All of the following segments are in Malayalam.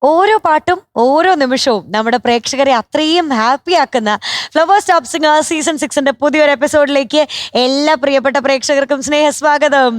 ഓരോ പാട്ടും ഓരോ നിമിഷവും നമ്മുടെ പ്രേക്ഷകരെ അത്രയും ഹാപ്പി ആക്കുന്ന ഫ്ലവേഴ്സ് ടോപ്പ് സിംഗർ സീസൺ 6ന്റെ പുതിയൊരു എപ്പിസോഡിലേക്ക് എല്ലാ പ്രിയപ്പെട്ട പ്രേക്ഷകർക്കും സ്നേഹസ്വാഗതം.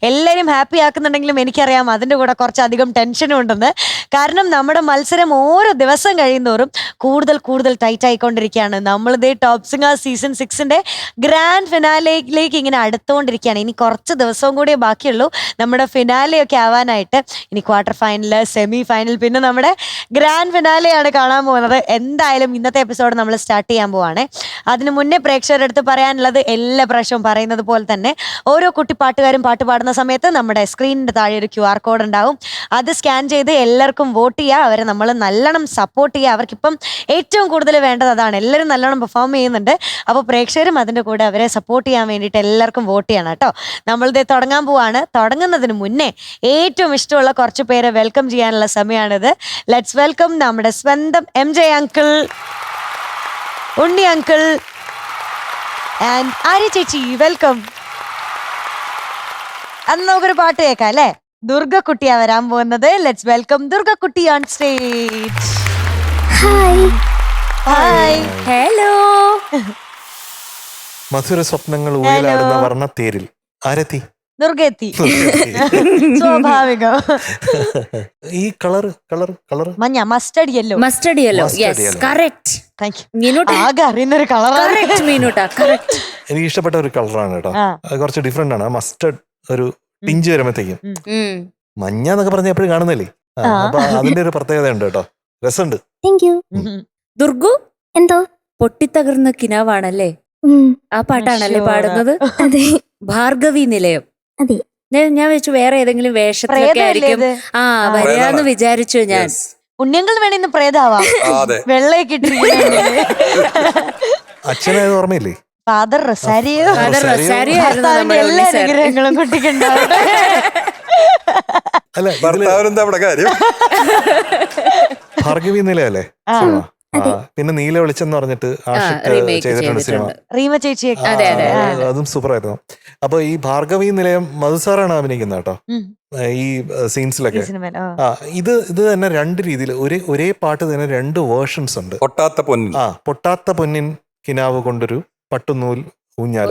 എല്ലാവരും ഹാപ്പി ആക്കുന്നുണ്ടെങ്കിലും എനിക്കറിയാം അതിൻ്റെ കൂടെ കുറച്ചധികം ടെൻഷനും ഉണ്ടെന്ന്. കാരണം നമ്മുടെ മത്സരം ഓരോ ദിവസം കഴിയുന്നോറും കൂടുതൽ കൂടുതൽ ടൈറ്റ് ആയിക്കൊണ്ടിരിക്കുകയാണ്. നമ്മളിതേ ടോപ്പ് സിംഗർ സീസൺ 6ന്റെ ഗ്രാൻഡ് ഫിനാലയിലേക്ക് ഇങ്ങനെ അടുത്തുകൊണ്ടിരിക്കുകയാണ്. ഇനി കുറച്ച് ദിവസവും കൂടിയേ ബാക്കിയുള്ളൂ നമ്മുടെ ഫിനാലെയൊക്കെ ആവാനായിട്ട്. ഇനി ക്വാർട്ടർ ഫൈനൽ, സെമി ഫൈനൽ, പിന്നെ നമ്മുടെ ഗ്രാൻഡ് ഫിനാലെയാണ് കാണാൻ പോകുന്നത്. എന്തായാലും ഇന്നത്തെ എപ്പിസോഡ് നമ്മൾ സ്റ്റാർട്ട് ചെയ്യാൻ പോവാണ്. അതിന് മുന്നേ പ്രേക്ഷകരുടെ അടുത്ത് പറയാനുള്ളത് എല്ലാ പ്രാവശ്യവും പറയുന്നത് പോലെ തന്നെ ഓരോ കുട്ടി പാട്ടുകാരും പാട്ട് പാടുന്ന സമയത്ത് നമ്മുടെ സ്ക്രീനിന്റെ താഴെ ഒരു QR കോഡ് ഉണ്ടാവും. അത് സ്കാൻ ചെയ്ത് എല്ലാവർക്കും വോട്ട് ചെയ്യുക. അവരെ നമ്മൾ നല്ലോണം സപ്പോർട്ട് ചെയ്യുക. അവർക്കിപ്പം ഏറ്റവും കൂടുതൽ വേണ്ടത് അതാണ്. എല്ലാവരും നല്ലോണം പെർഫോം ചെയ്യുന്നുണ്ട്. അപ്പോൾ പ്രേക്ഷകരും അതിൻ്റെ കൂടെ അവരെ സപ്പോർട്ട് ചെയ്യാൻ വേണ്ടിയിട്ട് എല്ലാവർക്കും വോട്ട് ചെയ്യണം കേട്ടോ. നമ്മളിത് തുടങ്ങാൻ പോവാണ്. തുടങ്ങുന്നതിന് മുന്നേ ഏറ്റവും ഇഷ്ടമുള്ള കുറച്ച് പേരെ വെൽക്കം ചെയ്യാനുള്ള സമയമാണിത്. ലെറ്റ്സ് വെൽക്കം നമ്മുടെ സ്വന്തം MJ uncle, Unni uncle and Arya ചേച്ചി. വെൽക്കം. അന്ന് നമുക്കൊരു പാട്ട് കേൾക്കാം അല്ലേ? ദുർഗക്കുട്ടിയാ വരാൻ പോകുന്നത്. ലെറ്റ്സ് വെൽക്കം ദുർഗക്കുട്ടി on stage. Hi. Hi. Hello. മധുര സ്വപ്നങ്ങൾ ഉയലാടുന്ന വർണ്ണത്തേരിൽ ആരെത്തി? ദുർഗെത്തി. സ്വാഭാവികം. ഈ കളർ കളർ കളർ മഞ്ഞ, mustard yellow. Mustard yellow. Yes, correct. Thank you. മീനൂട്ട ആകെ അറിയുന്നൊരു കളറാണ്. കറക്റ്റ് മീനൂട്ട, കറക്റ്റ്. എനിക്ക് ഇഷ്ടപ്പെട്ട ഒരു കളറാണ് കേട്ടോ. ആ. അത് കുറച്ച് ഡിഫറെന്റ് ആണ്. മസ്റ്റർഡ് ഒരു പിഞ്ച് വരുമ്പോഴത്തേക്കും മഞ്ഞ എന്നൊക്കെ പറഞ്ഞ എപ്പോഴും കാണുന്നില്ലേ? അപ്പൊ അതിന്റെ ഒരു പ്രത്യേകത ഉണ്ട് കേട്ടോ. രസമുണ്ട്. Thank you. ദുർഗു, എന്തോ പൊട്ടിത്തകർന്ന കിനാവാണല്ലേ ആ പാട്ടാണല്ലേ പാടുന്നത്? അതെ ഭാർഗവി നിലയം. അതെ. ഞാൻ വെച്ചു വേറെ ഏതെങ്കിലും വേഷത്തിലൊക്കെ ആയിരിക്കും വരാന്ന് വിചാരിച്ചു ഞാൻ. ഉണ്ണിയങ്കൾ വേണേ ഇന്ന് പ്രേതാവാം. വെള്ളയൊക്കെ ഇട്ടിരിക്കുന്നു. അച്ഛനായത് ഓർമ്മയില്ലേ? Father Rosario. ഭർത്താവിന്റെ എല്ലാ അനുഗ്രഹങ്ങളും കുട്ടിക്കുണ്ടാവട്ടെ. അല്ല, ഭാർഗവി നിലയല്ലേ സിനിമ? പിന്നെ നീല വെളിച്ചെന്ന് പറഞ്ഞിട്ട് ചെയ്തിട്ടുണ്ട് സിനിമ. റീമ ചേച്ചി അതും സൂപ്പർ ആയിരുന്നു. അപ്പൊ ഈ ഭാർഗവി നിലയം മധുസാറാണ് അഭിനയിക്കുന്നത് കേട്ടോ ഈ സീൻസിലൊക്കെ. ഇത് തന്നെ രണ്ട് രീതിയിൽ ഒരേ പാട്ട് തന്നെ രണ്ട് വേർഷൻസ് ഉണ്ട്. പൊട്ടാത്ത പൊന്നിൻ കിനാവ് കൊണ്ടൊരു പട്ടുനൂൽ ഊഞ്ഞാൽ.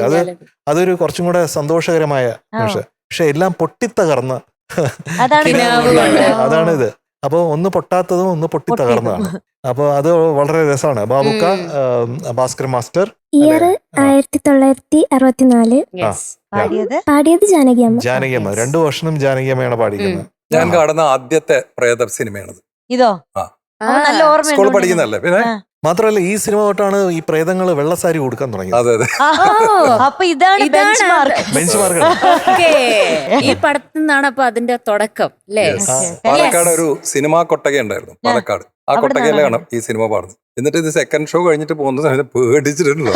അതൊരു കുറച്ചും കൂടെ സന്തോഷകരമായ പക്ഷെ എല്ലാം പൊട്ടിത്തകർന്ന അതാണ് ഇത്. അപ്പൊ ഒന്ന് പൊട്ടാത്തതും ഒന്ന് പൊട്ടിത്തകർന്നതാണ്. അപ്പൊ അത് വളരെ രസമാണ്. ബാബുക്ക, ഭാസ്കർ മാസ്റ്റർ. ഇയർ 1964. പാടിയത് ജാനകിയമ്മ. 2 വർഷവും ജാനകിയമ്മയാണ് പാടിക്കുന്നത്. ഞാൻ കാണുന്ന ആദ്യത്തെ പ്രേത സിനിമയാണത്. ഇതോ? നല്ല ഓർമ്മ. സ്കൂൾ പഠിക്കുന്നല്ലേ? പിന്നെ മാത്രമല്ല ഈ സിനിമ തൊട്ടാണ് ഈ പ്രേതങ്ങൾ വെള്ളസാരി കൊടുക്കാൻ തുടങ്ങിയത്. അതെ അതെ. അപ്പൊ ഇതാണ് ബെഞ്ച് മാർക്ക്. ഈ പടത്തിൽ നിന്നാണ് അപ്പൊ അതിന്റെ തുടക്കം അല്ലേ? പാലക്കാട് ഒരു സിനിമാ കൊട്ടക ഉണ്ടായിരുന്നു. പാലക്കാട് ആ കൊട്ടകയിലാണ് ഈ സിനിമ പാടുന്നത്. എന്നിട്ട് ഇത് സെക്കൻഡ് ഷോ കഴിഞ്ഞിട്ട് പോകുന്ന സമയത്ത് പേടിച്ചിട്ടുണ്ടല്ലോ.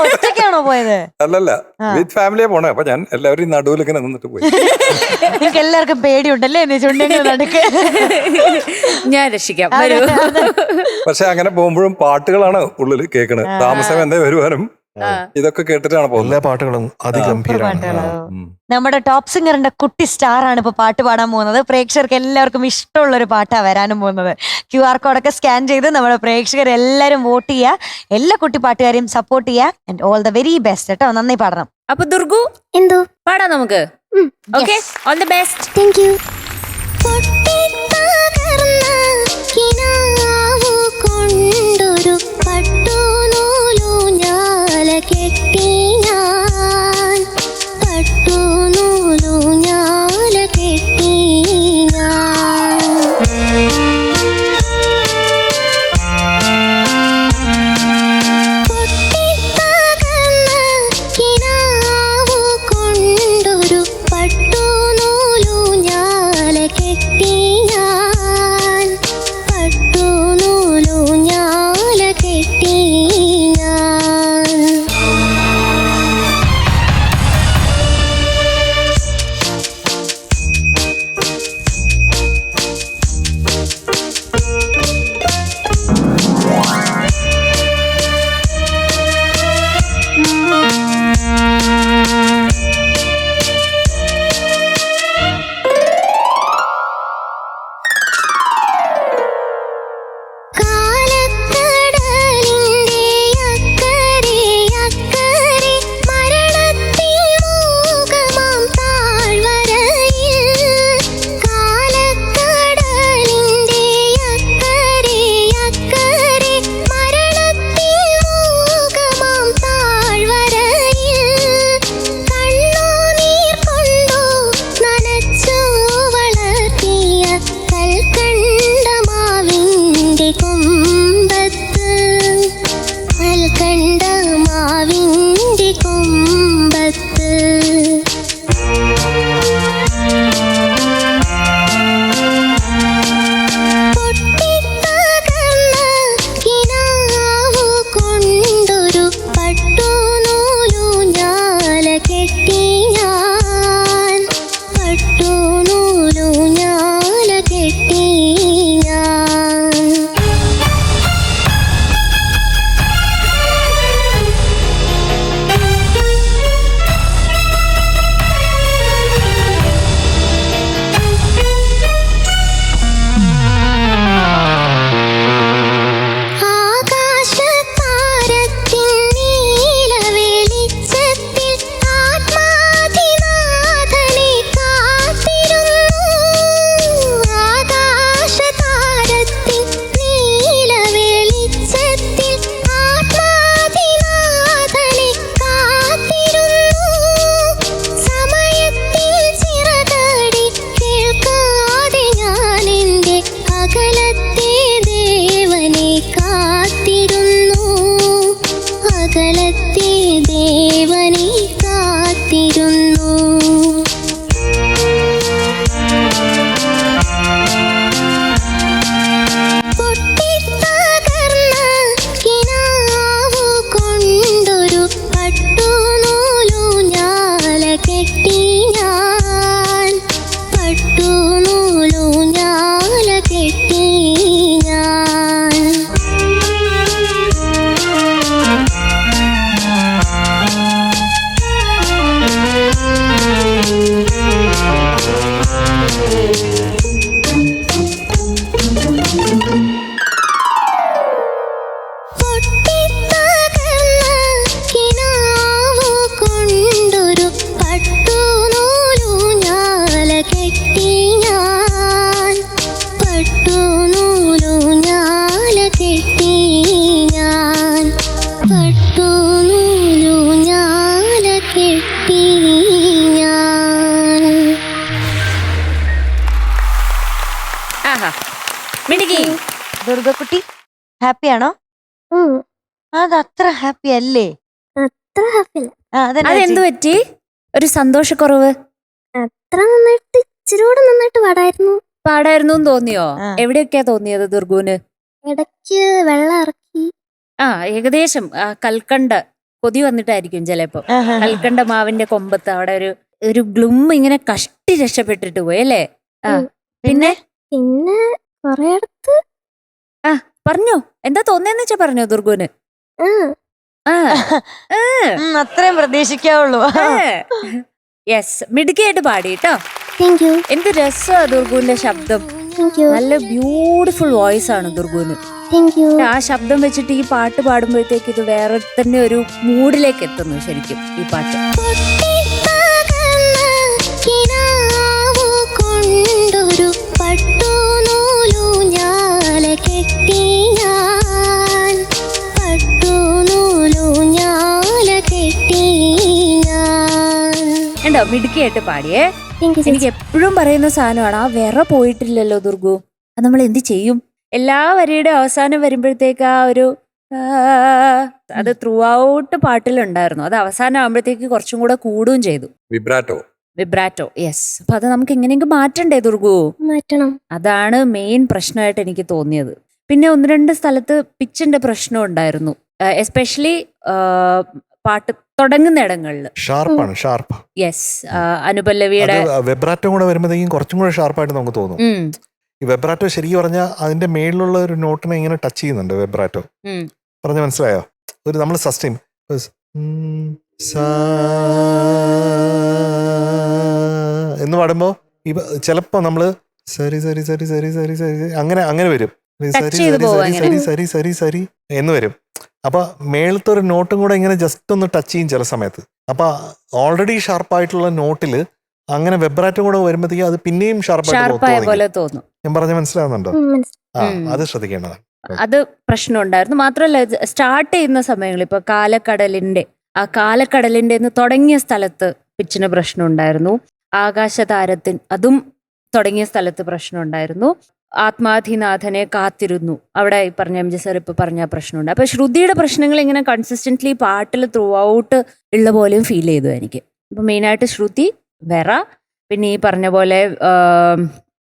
ഒറ്റയ്ക്കാണോ പോയത്? അല്ലല്ല, വിത്ത് ഫാമിലിയെ പോണേ. അപ്പൊ ഞാൻ എല്ലാവരും നടുവിൽ ഇങ്ങനെ നിന്നിട്ട് പോയി. നിങ്ങൾക്ക് എല്ലാവർക്കും പേടിയുണ്ടല്ലേ നടുക്ക്? ഞാൻ രക്ഷിക്കാം. പക്ഷെ അങ്ങനെ പോകുമ്പോഴും പാട്ടുകളാണ് ഉള്ളിൽ കേൾക്കണത്. താമസം എന്തേ വരുവാനും ഇതൊക്കെ കേട്ടിട്ടാണ് പോകുന്നത്. എല്ലാ പാട്ടുകളും അതിഗംഭീരമാണ്. നമ്മുടെ ടോപ്പ് സിംഗറിന്റെ കുട്ടി സ്റ്റാർ ആണ് ഇപ്പൊ പാട്ട് പാടാൻ പോകുന്നത്. പ്രേക്ഷകർക്ക് എല്ലാവർക്കും ഇഷ്ടമുള്ള ഒരു പാട്ടാണ് വരാനും പോകുന്നത്. QR കോഡൊക്കെ സ്കാൻ ചെയ്ത് നമ്മുടെ പ്രേക്ഷകർ എല്ലാവരും വോട്ട് ചെയ്യുക. എല്ലാ കുട്ടി പാട്ടുകാരെയും സപ്പോർട്ട് ചെയ്യുക. And all the very best കേട്ടോ. നന്നായി പാടണം. അപ്പൊ ദുർഗു, എന്തോ പാടാം നമുക്ക്. Okay, all the best. Thank U. കെട്ടി ഞാൻ പട്ടുനൂലു ഞാല കെട്ടി ഞാൻ പൊട്ടിത്തകർന്ന കിനാവു കൊണ്ടൊരു പട്ടുനൂലു ഞാല കെട്ടി ഞാൻ പൊട്ടിത്തകർന്ന കിനാവു കൊണ്ടൊരു പട്ടുനൂലൂഞ്ഞാല കെട്ടി ഞാൻ. പട്ടുനൂലൂഞ്ഞാല കെട്ടി ഞാൻ. പട്ടുനൂലൂഞ്ഞാല കെട്ടി ഞാൻ. ആഹാ മിടുക്കി. ദുർഗക്കുട്ടി ഹാപ്പിയാണോ? ഉം. അത് അത്ര ഹാപ്പി അല്ലേ? അത്ര ഹാപ്പിയല്ല. അതെന്ത് പറ്റി? ഒരു സന്തോഷക്കുറവ് അത്ര നന്നായിട്ട് ഇച്ചിരി കൂടെ നന്നായിട്ട് പാടായിരുന്നു. പാടായിരുന്നു തോന്നിയോ? ആ. എവിടെയൊക്കെയാ തോന്നിയത് ദുർഗുവിന്? ഇടയ്ക്ക് വെള്ളം ഇറക്കി. ആ ഏകദേശം കൽക്കണ്ട കൊതി വന്നിട്ടായിരിക്കും ചിലപ്പോ. കൽക്കണ്ട മാവിന്റെ കൊമ്പത്ത് അവിടെ ഒരു ഗ്ലും ഇങ്ങനെ കഷ്ടി രക്ഷപ്പെട്ടിട്ട് പോയി അല്ലേ? ആ പിന്നെ പിന്നെ കൊറേ അടുത്ത് പറഞ്ഞോ, എന്താ തോന്നിയെന്ന് വെച്ചാ പറഞ്ഞോ ദുർഗുവിന്? ആ അത്രയും പ്രതീക്ഷിക്കാവുള്ളൂ. യെസ്, മിടുക്കിയായിട്ട് പാടി കേട്ടോ. Thank you. എന്ത് രസമാ ദുർഗുവിന്റെ ശബ്ദം. Thank you. നല്ല ബ്യൂട്ടിഫുൾ വോയിസ് ആണ് ദുർഗുവിന്. Thank you. ആ ശബ്ദം വെച്ചിട്ട് ഈ പാട്ട് പാടുമ്പോഴത്തേക്ക് ഇത് വേറെ തന്നെ ഒരു മൂഡിലേക്ക് എത്തുന്നു ശരിക്കും ഈ പാട്ട്. പൊട്ടിത്തകർന്ന കിനാവു കൊണ്ടൊരു പട്ടുനൂലൂഞ്ഞാല കെട്ടി ഞാൻ. പട്ടുനൂലൂഞ്ഞാല കെട്ടി ഞാൻ. ഉണ്ടോ മിടുക്കിയായിട്ട് പാടിയേ. Thank you. എനിക്ക് എപ്പോഴും പറയുന്ന സാധനമാണ്, ആ വിറ പോയിട്ടില്ലല്ലോ ദുർഗു, അത് നമ്മൾ എന്ത് ചെയ്യും? എല്ലാ വരിയുടെ അവസാനം വരുമ്പോഴത്തേക്ക് ആ ഒരു അത് ത്രൂ ഔട്ട് പാട്ടിലുണ്ടായിരുന്നു. അത് അവസാനം ആകുമ്പോഴത്തേക്ക് കുറച്ചും കൂടെ കൂടുകയും ചെയ്തു. വിബ്രാറ്റോ. യെസ്. അപ്പൊ അത് നമുക്ക് എങ്ങനെയെങ്കിലും മാറ്റണ്ടേ ദുർഗു? മാറ്റണം. അതാണ് മെയിൻ പ്രശ്നമായിട്ട് എനിക്ക് തോന്നിയത്. പിന്നെ ഒന്ന് രണ്ട് സ്ഥലത്ത് പിച്ചിന്റെ പ്രശ്നം ഉണ്ടായിരുന്നു, എസ്പെഷ്യലി പാട്ട് തുടങ്ങുന്ന ഇടങ്ങളിൽ. ഷാർപ്പാണ്, ഷാർപ്പ്. യെസ്, അനുപല്ലവിയുടെ വെബ്രാറ്റോ കൂടെ വരുമ്പോഴത്തേക്കും കുറച്ചും കൂടെ ഷാർപ്പായിട്ട് നമുക്ക് തോന്നും. ഈ വെബ്രാറ്റോ ശരിക്കും പറഞ്ഞാൽ അതിന്റെ മേളിലുള്ള ഒരു നോട്ടിനെ ഇങ്ങനെ ടച്ച് ചെയ്യുന്നുണ്ട് വെബ്രാറ്റോ. പറഞ്ഞ മനസ്സിലായോ? ഒരു നമ്മൾ സസ്റ്റൈൻ എന്ന് പാടുമ്പോ ചിലപ്പോ നമ്മള് സരി സരി സരി സരി സരി സരി അങ്ങനെ അങ്ങനെ വരും. സരി സരി സരി സരി സരി സരി സരി എന്ന് വരും. അപ്പൊ മേളത്തെ ഒരു നോട്ടും കൂടെ ഇങ്ങനെ ജസ്റ്റ് ഒന്ന് ടച്ച് ചെയ്യും ചില സമയത്ത്. അപ്പൊ ഓൾറെഡി ഷാർപ്പായിട്ടുള്ള നോട്ടില് അങ്ങനെ വെബ്രാറ്റും കൂടെ വരുമ്പോഴത്തേക്കും അത് പിന്നെയും ഷാർപ്പായിട്ട് തോന്നും. ഞാൻ പറഞ്ഞ മനസ്സിലാവുന്നുണ്ടോ? ആ, അത് ശ്രദ്ധിക്കേണ്ടതാണ്. അത് പ്രശ്നം ഉണ്ടായിരുന്നു. മാത്രമല്ല സ്റ്റാർട്ട് ചെയ്യുന്ന സമയങ്ങളിൽ ഇപ്പൊ കാലക്കടലിന്റെ തുടങ്ങിയ സ്ഥലത്ത് പിച്ചിന് പ്രശ്നം ഉണ്ടായിരുന്നു. അതും തുടങ്ങിയ സ്ഥലത്ത് പ്രശ്നം ഉണ്ടായിരുന്നു. ആത്മാധിനാഥനെ കാത്തിരുന്നു, അവിടെ ഈ പറഞ്ഞ എം ജി സാർ ഇപ്പൊ പറഞ്ഞ പ്രശ്നമുണ്ട്. അപ്പൊ ശ്രുതിയുടെ പ്രശ്നങ്ങൾ ഇങ്ങനെ കൺസിസ്റ്റന്റ്ലി പാട്ടിൽ ത്രൂ ഔട്ട് ഉള്ള പോലെയും ഫീൽ ചെയ്തു എനിക്ക്. അപ്പൊ മെയിനായിട്ട് ശ്രുതി, വെറ, പിന്നെ ഈ പറഞ്ഞ പോലെ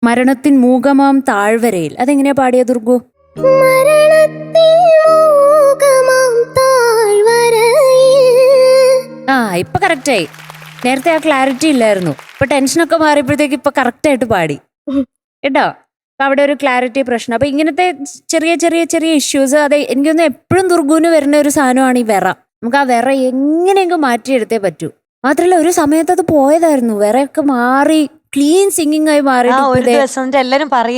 മരണത്തിൻ മൂകമാം താഴ്വരയിൽ അതെങ്ങനെയാ പാടിയ ദുർഗു? ആ ഇപ്പൊ കറക്റ്റായി. നേരത്തെ ആ ക്ലാരിറ്റി ഇല്ലായിരുന്നു. ഇപ്പൊ ടെൻഷനൊക്കെ മാറിയപ്പോഴത്തേക്ക് ഇപ്പൊ കറക്റ്റായിട്ട് പാടി കേട്ടോ. അപ്പൊ അവിടെ ഒരു ക്ലാരിറ്റി പ്രശ്നം. അപ്പൊ ഇങ്ങനത്തെ ചെറിയ ചെറിയ ചെറിയ ഇഷ്യൂസ്, അത് എനിക്കൊന്ന് എപ്പോഴും ദുർഗുവിന് വരുന്ന ഒരു സാധനമാണ് ഈ വെറ. നമുക്ക് ആ വെറ എങ്ങനെയെങ്കിലും മാറ്റിയെടുത്തേ പറ്റൂ. മാത്രല്ല ഒരു സമയത്ത് അത് പോയതായിരുന്നു, വെറയൊക്കെ മാറി ക്ലീൻ സിംഗിങ് ആയി മാറി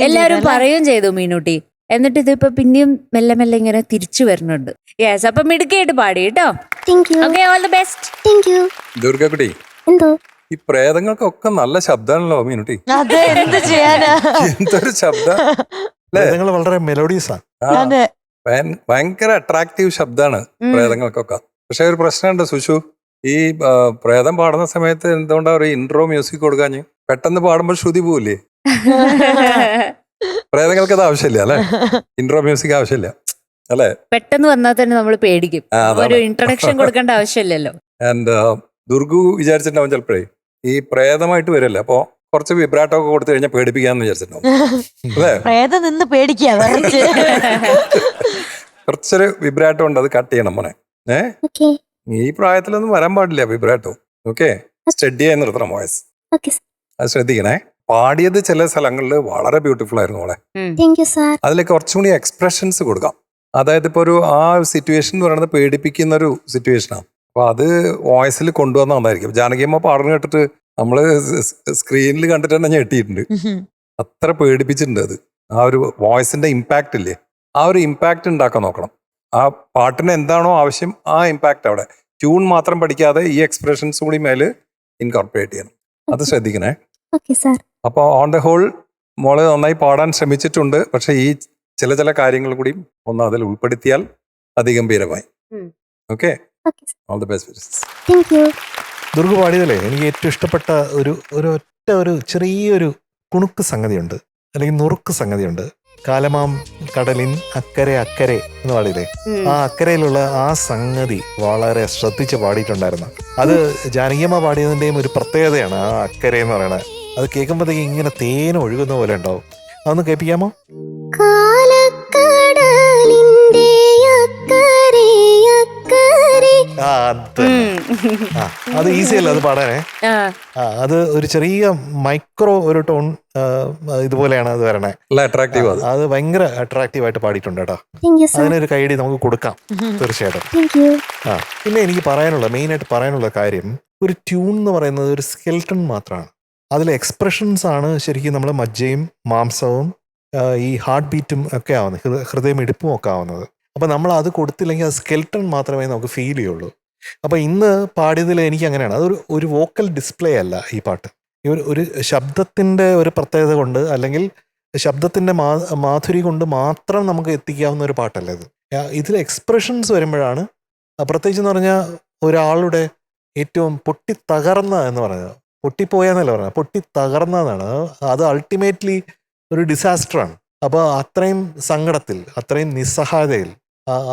എല്ലാരും പറയുകയും ചെയ്തു മീനൂട്ടി. എന്നിട്ട് ഇതിപ്പോ പിന്നെയും മെല്ലെ മെല്ലെ ഇങ്ങനെ തിരിച്ചു വരുന്നുണ്ട്. യെസ്, അപ്പൊ മിടുക്കിയായിട്ട് പാടി കേട്ടോ. Okay, all the best. ദുർഗക്കുട്ടി, എന്തോ ഈ പ്രേതങ്ങൾക്കൊക്കെ നല്ല ശബ്ദമാണല്ലോ മീനുട്ടി. എന്തൊരു ശബ്ദം. വളരെ മെലോഡിയസ് ആണ്. ഭയങ്കര അട്രാക്റ്റീവ് ശബ്ദമാണ് പ്രേതങ്ങൾക്കൊക്കെ. പക്ഷെ ഒരു പ്രശ്നമുണ്ട് സുഷു, ഈ പ്രേതം പാടുന്ന സമയത്ത് എന്തുകൊണ്ടാ ഒരു ഇൻട്രോ മ്യൂസിക് കൊടുക്കാഞ്ഞ്? പെട്ടെന്ന് പാടുമ്പോൾ ശ്രുതി പോവില്ലേ? പ്രേതങ്ങൾക്ക് അത് ആവശ്യമില്ല അല്ലെ, ഇൻട്രോ മ്യൂസിക് ആവശ്യമില്ല അല്ലെ? പെട്ടെന്ന് വന്നാൽ തന്നെ നമ്മൾ പേടിക്കും, ഒരു ഇൻട്രൊഡക്ഷൻ കൊടുക്കേണ്ട ആവശ്യമില്ലല്ലോ. ആൻഡ് ദുർഗു വിചാരിച്ചിട്ടുണ്ടാവും ചിലപ്പോഴേ ഈ പ്രേതമായിട്ട് വരല്ലേ, അപ്പൊ കുറച്ച് വിബ്രാട്ടോ ഒക്കെ കൊടുത്തു കഴിഞ്ഞാൽ പേടിപ്പിക്കാന്ന് വിചാരിച്ചിട്ടുണ്ടാവും അല്ലേ? കുറച്ചൊരു വിബ്രാട്ടോ ഉണ്ട്, അത് കട്ട് ചെയ്യണം മോനെ. ഈ പ്രായത്തിലൊന്നും വരാൻ പാടില്ല വിബ്രാട്ടോ. ഓക്കെ, സ്റ്റഡി ആയി നിർത്തണം വോയിസ്. അത് ശ്രദ്ധിക്കണേ. പാടിയത് ചില സ്ഥലങ്ങളിൽ വളരെ ബ്യൂട്ടിഫുൾ ആയിരുന്നു മോളെ. അതിലേക്ക് കുറച്ചും കൂടി എക്സ്പ്രഷൻസ് കൊടുക്കാം. അതായത് ഇപ്പൊ ഒരു ആ സിറ്റുവേഷൻ എന്ന് പറയുന്നത് പേടിപ്പിക്കുന്ന ഒരു സിറ്റുവേഷനാണ്. അപ്പൊ അത് വോയിസിൽ കൊണ്ടുവന്ന നന്നായിരിക്കും. ജാനകിയമ്മ പാടുന്ന കേട്ടിട്ട് നമ്മള് സ്ക്രീനിൽ കണ്ടിട്ട് തന്നെ ഞെട്ടിയിട്ടുണ്ട്. അത്ര പേടിപ്പിച്ചിട്ടുണ്ട് അത്. ആ ഒരു വോയിസിന്റെ ഇമ്പാക്റ്റ് ഇല്ലേ, ആ ഒരു ഇമ്പാക്റ്റ് ഉണ്ടാക്കാൻ നോക്കണം. ആ പാട്ടിന് എന്താണോ ആവശ്യം ആ ഇമ്പാക്റ്റ് അവിടെ. ട്യൂൺ മാത്രം പഠിക്കാതെ ഈ എക്സ്പ്രഷൻസ് കൂടി മേല് ഇൻകോർപ്പറേറ്റ് ചെയ്യണം. അത് ശ്രദ്ധിക്കണേ. അപ്പോൾ ഓൺ ദ ഹോൾ മോള് നന്നായി പാടാൻ ശ്രമിച്ചിട്ടുണ്ട്. പക്ഷെ ഈ ചില കാര്യങ്ങൾ കൂടി ഒന്ന് അതിൽ ഉൾപ്പെടുത്തിയാൽ അതിഗംഭീരമായി. Okay, all the best. Durga പാടിയതല്ലേ എനിക്ക് ഏറ്റവും ഇഷ്ടപ്പെട്ട ഒരു ചെറിയൊരു കുണുക്ക് സംഗതിയുണ്ട്, അല്ലെങ്കിൽ നുറുക്ക് സംഗതിയുണ്ട്. കാലമാം കടലിൻ അക്കരെ അക്കരെ എന്ന് പാടിയില്ലേ, ആ അക്കരയിലുള്ള ആ സംഗതി വളരെ ശ്രദ്ധിച്ച് പാടിയിട്ടുണ്ടായിരുന്നു. അത് ജാനകിയമ്മ പാടിയതിന്റെയും ഒരു പ്രത്യേകതയാണ് ആ അക്കരെ എന്ന് പറയുന്നത്. അത് കേൾക്കുമ്പോഴത്തേക്ക് ഇങ്ങനെ തേൻ ഒഴുകുന്ന പോലെ ഉണ്ടാവും. അതൊന്ന് കേൾപ്പിക്കാമോ? അത് ഈസി അല്ല അത് പാടാനേ. അത് ഒരു ചെറിയ മൈക്രോ ഒരു ടോൺ ഇതുപോലെയാണ് അത് വരണേ. അത് ഭയങ്കര അട്രാക്റ്റീവ് ആയിട്ട് പാടിയിട്ടുണ്ട് കേട്ടോ. അതിനൊരു കൈയടി നമുക്ക് കൊടുക്കാം തീർച്ചയായിട്ടും. പിന്നെ എനിക്ക് മെയിൻ ആയിട്ട് പറയാനുള്ള കാര്യം, ഒരു ട്യൂൺ എന്ന് പറയുന്നത് ഒരു സ്കെൽട്ടൺ മാത്രമാണ്. അതിലെ എക്സ്പ്രഷൻസ് ആണ് ശരിക്കും നമ്മൾ മജ്ജയും മാംസവും ഈ ഹാർട്ട് ബീറ്റും ഒക്കെ ആവുന്നത്, ഹൃദയം ഇടിപ്പും ഒക്കെ ആവുന്നത്. അപ്പൊ നമ്മൾ അത് കൊടുത്തില്ലെങ്കിൽ അത് സ്കെൽട്ടൺ മാത്രമേ നമുക്ക് ഫീൽ ചെയ്യുള്ളൂ. അപ്പൊ ഇന്ന് പാടിയതിൽ എനിക്ക് അങ്ങനെയാണ്. അതൊരു ഒരു വോക്കൽ ഡിസ്പ്ലേ അല്ല ഈ പാട്ട്. ഒരു ശബ്ദത്തിന്റെ ഒരു പ്രത്യേകത കൊണ്ട്, അല്ലെങ്കിൽ ശബ്ദത്തിന്റെ മാധുരി കൊണ്ട് മാത്രം നമുക്ക് എത്തിക്കാവുന്ന ഒരു പാട്ടല്ല ഇത്. ഇതിൽ എക്സ്പ്രഷൻസ് വരുമ്പോഴാണ്, പ്രത്യേകിച്ച് എന്ന് പറഞ്ഞാൽ ഒരാളുടെ ഏറ്റവും പൊട്ടിത്തകർന്ന എന്ന് പറയുന്നത്, പൊട്ടിപ്പോയെന്നല്ല പറഞ്ഞത്, പൊട്ടിത്തകർന്നതാണ്. അത് അൾട്ടിമേറ്റ്ലി ഒരു ഡിസാസ്റ്ററാണ്. അപ്പോൾ അത്രയും സങ്കടത്തിൽ, അത്രയും നിസ്സഹായതയിൽ,